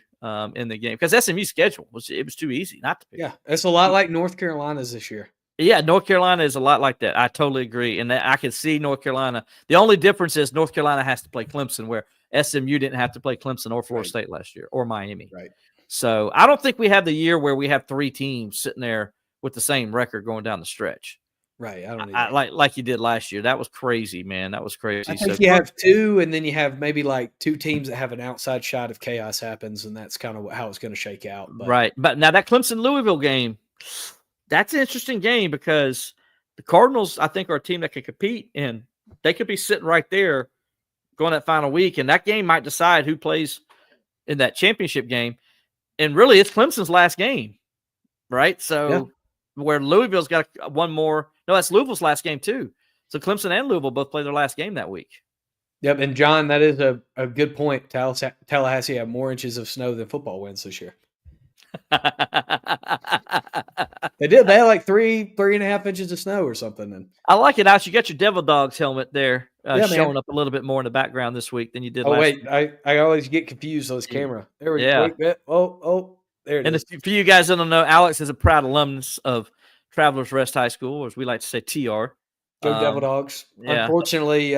Speaker 1: in the game because SMU's schedule was too easy not to pick.
Speaker 2: Yeah, it's a lot like North Carolina's this year.
Speaker 1: Yeah, North Carolina is a lot like that. I totally agree, and I can see North Carolina. The only difference is North Carolina has to play Clemson, where SMU didn't have to play Clemson or Florida State last year, or Miami.
Speaker 2: Right.
Speaker 1: So I don't think we have the year where we have 3 teams sitting there with the same record going down the stretch.
Speaker 2: Right. I don't either.
Speaker 1: like you did last year. That was crazy, man. That was crazy.
Speaker 2: I think you have two, and then you have maybe like two teams that have an outside shot if chaos happens, and that's kind of how it's going to shake out. But.
Speaker 1: Right. But now that Clemson-Louisville game, that's an interesting game because the Cardinals, I think, are a team that can compete, and they could be sitting right there going that final week, and that game might decide who plays in that championship game. And really, it's Clemson's last game, right? So where Louisville's got one more. No, that's Louisville's last game too. So Clemson and Louisville both play their last game that week.
Speaker 2: Yep, and John, that is a good point. Tallahassee had more inches of snow than football wins this year. They did. They had like 3.5 inches of snow or something. And
Speaker 1: I like it, Alex. You got your Devil Dogs helmet there showing up a little bit more in the background this week than you did last week.
Speaker 2: I always get confused on this camera. There we go. There it is.
Speaker 1: And for you guys that don't know, Alex is a proud alumnus of Travelers Rest High School, or as we like to say, TR.
Speaker 2: Go Devil Dogs.
Speaker 1: Yeah.
Speaker 2: Unfortunately,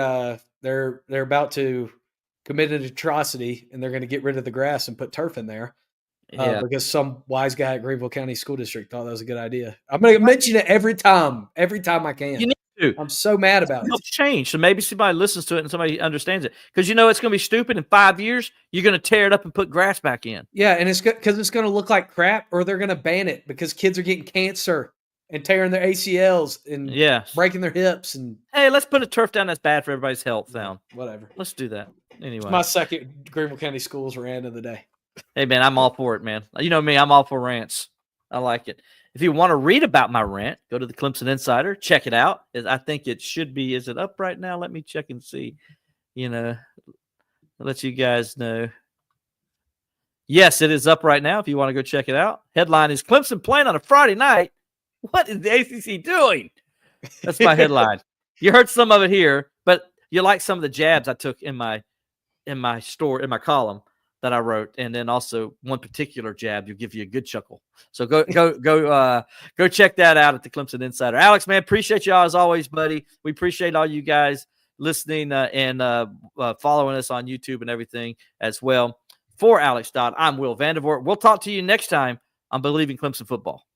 Speaker 2: they're about to commit an atrocity, and they're going to get rid of the grass and put turf in there. Because some wise guy at Greenville County School District thought that was a good idea. I'm going to mention it every time I can.
Speaker 1: You need to.
Speaker 2: I'm so mad about it.
Speaker 1: It's change. So maybe somebody listens to it and somebody understands it. Because you know it's going to be stupid in 5 years. You're going to tear it up and put grass back in.
Speaker 2: Yeah, and it's because it's going to look like crap, or they're going to ban it because kids are getting cancer and tearing their ACLs and breaking their hips. And
Speaker 1: hey, let's put a turf down that's bad for everybody's health down.
Speaker 2: Whatever.
Speaker 1: Let's do that. Anyway.
Speaker 2: It's my second Greenville County Schools rant of the day.
Speaker 1: Hey, man, I'm all for it, man. You know me, I'm all for rants. I like it. If you want to read about my rant, go to the Clemson Insider. Check it out. I think it should be. Is it up right now? Let me check and see. I'll let you guys know. Yes, it is up right now if you want to go check it out. Headline is Clemson playing on a Friday night. What is the ACC doing? That's my headline. You heard some of it here, but you like some of the jabs I took in my column that I wrote, and then also one particular jab will give you a good chuckle. So go check that out at the Clemson Insider. Alex, man, appreciate you all as always, buddy. We appreciate all you guys listening and following us on YouTube and everything as well. For Alex Dodd, I'm Will Vandervoort. We'll talk to you next time on Believe in Clemson Football.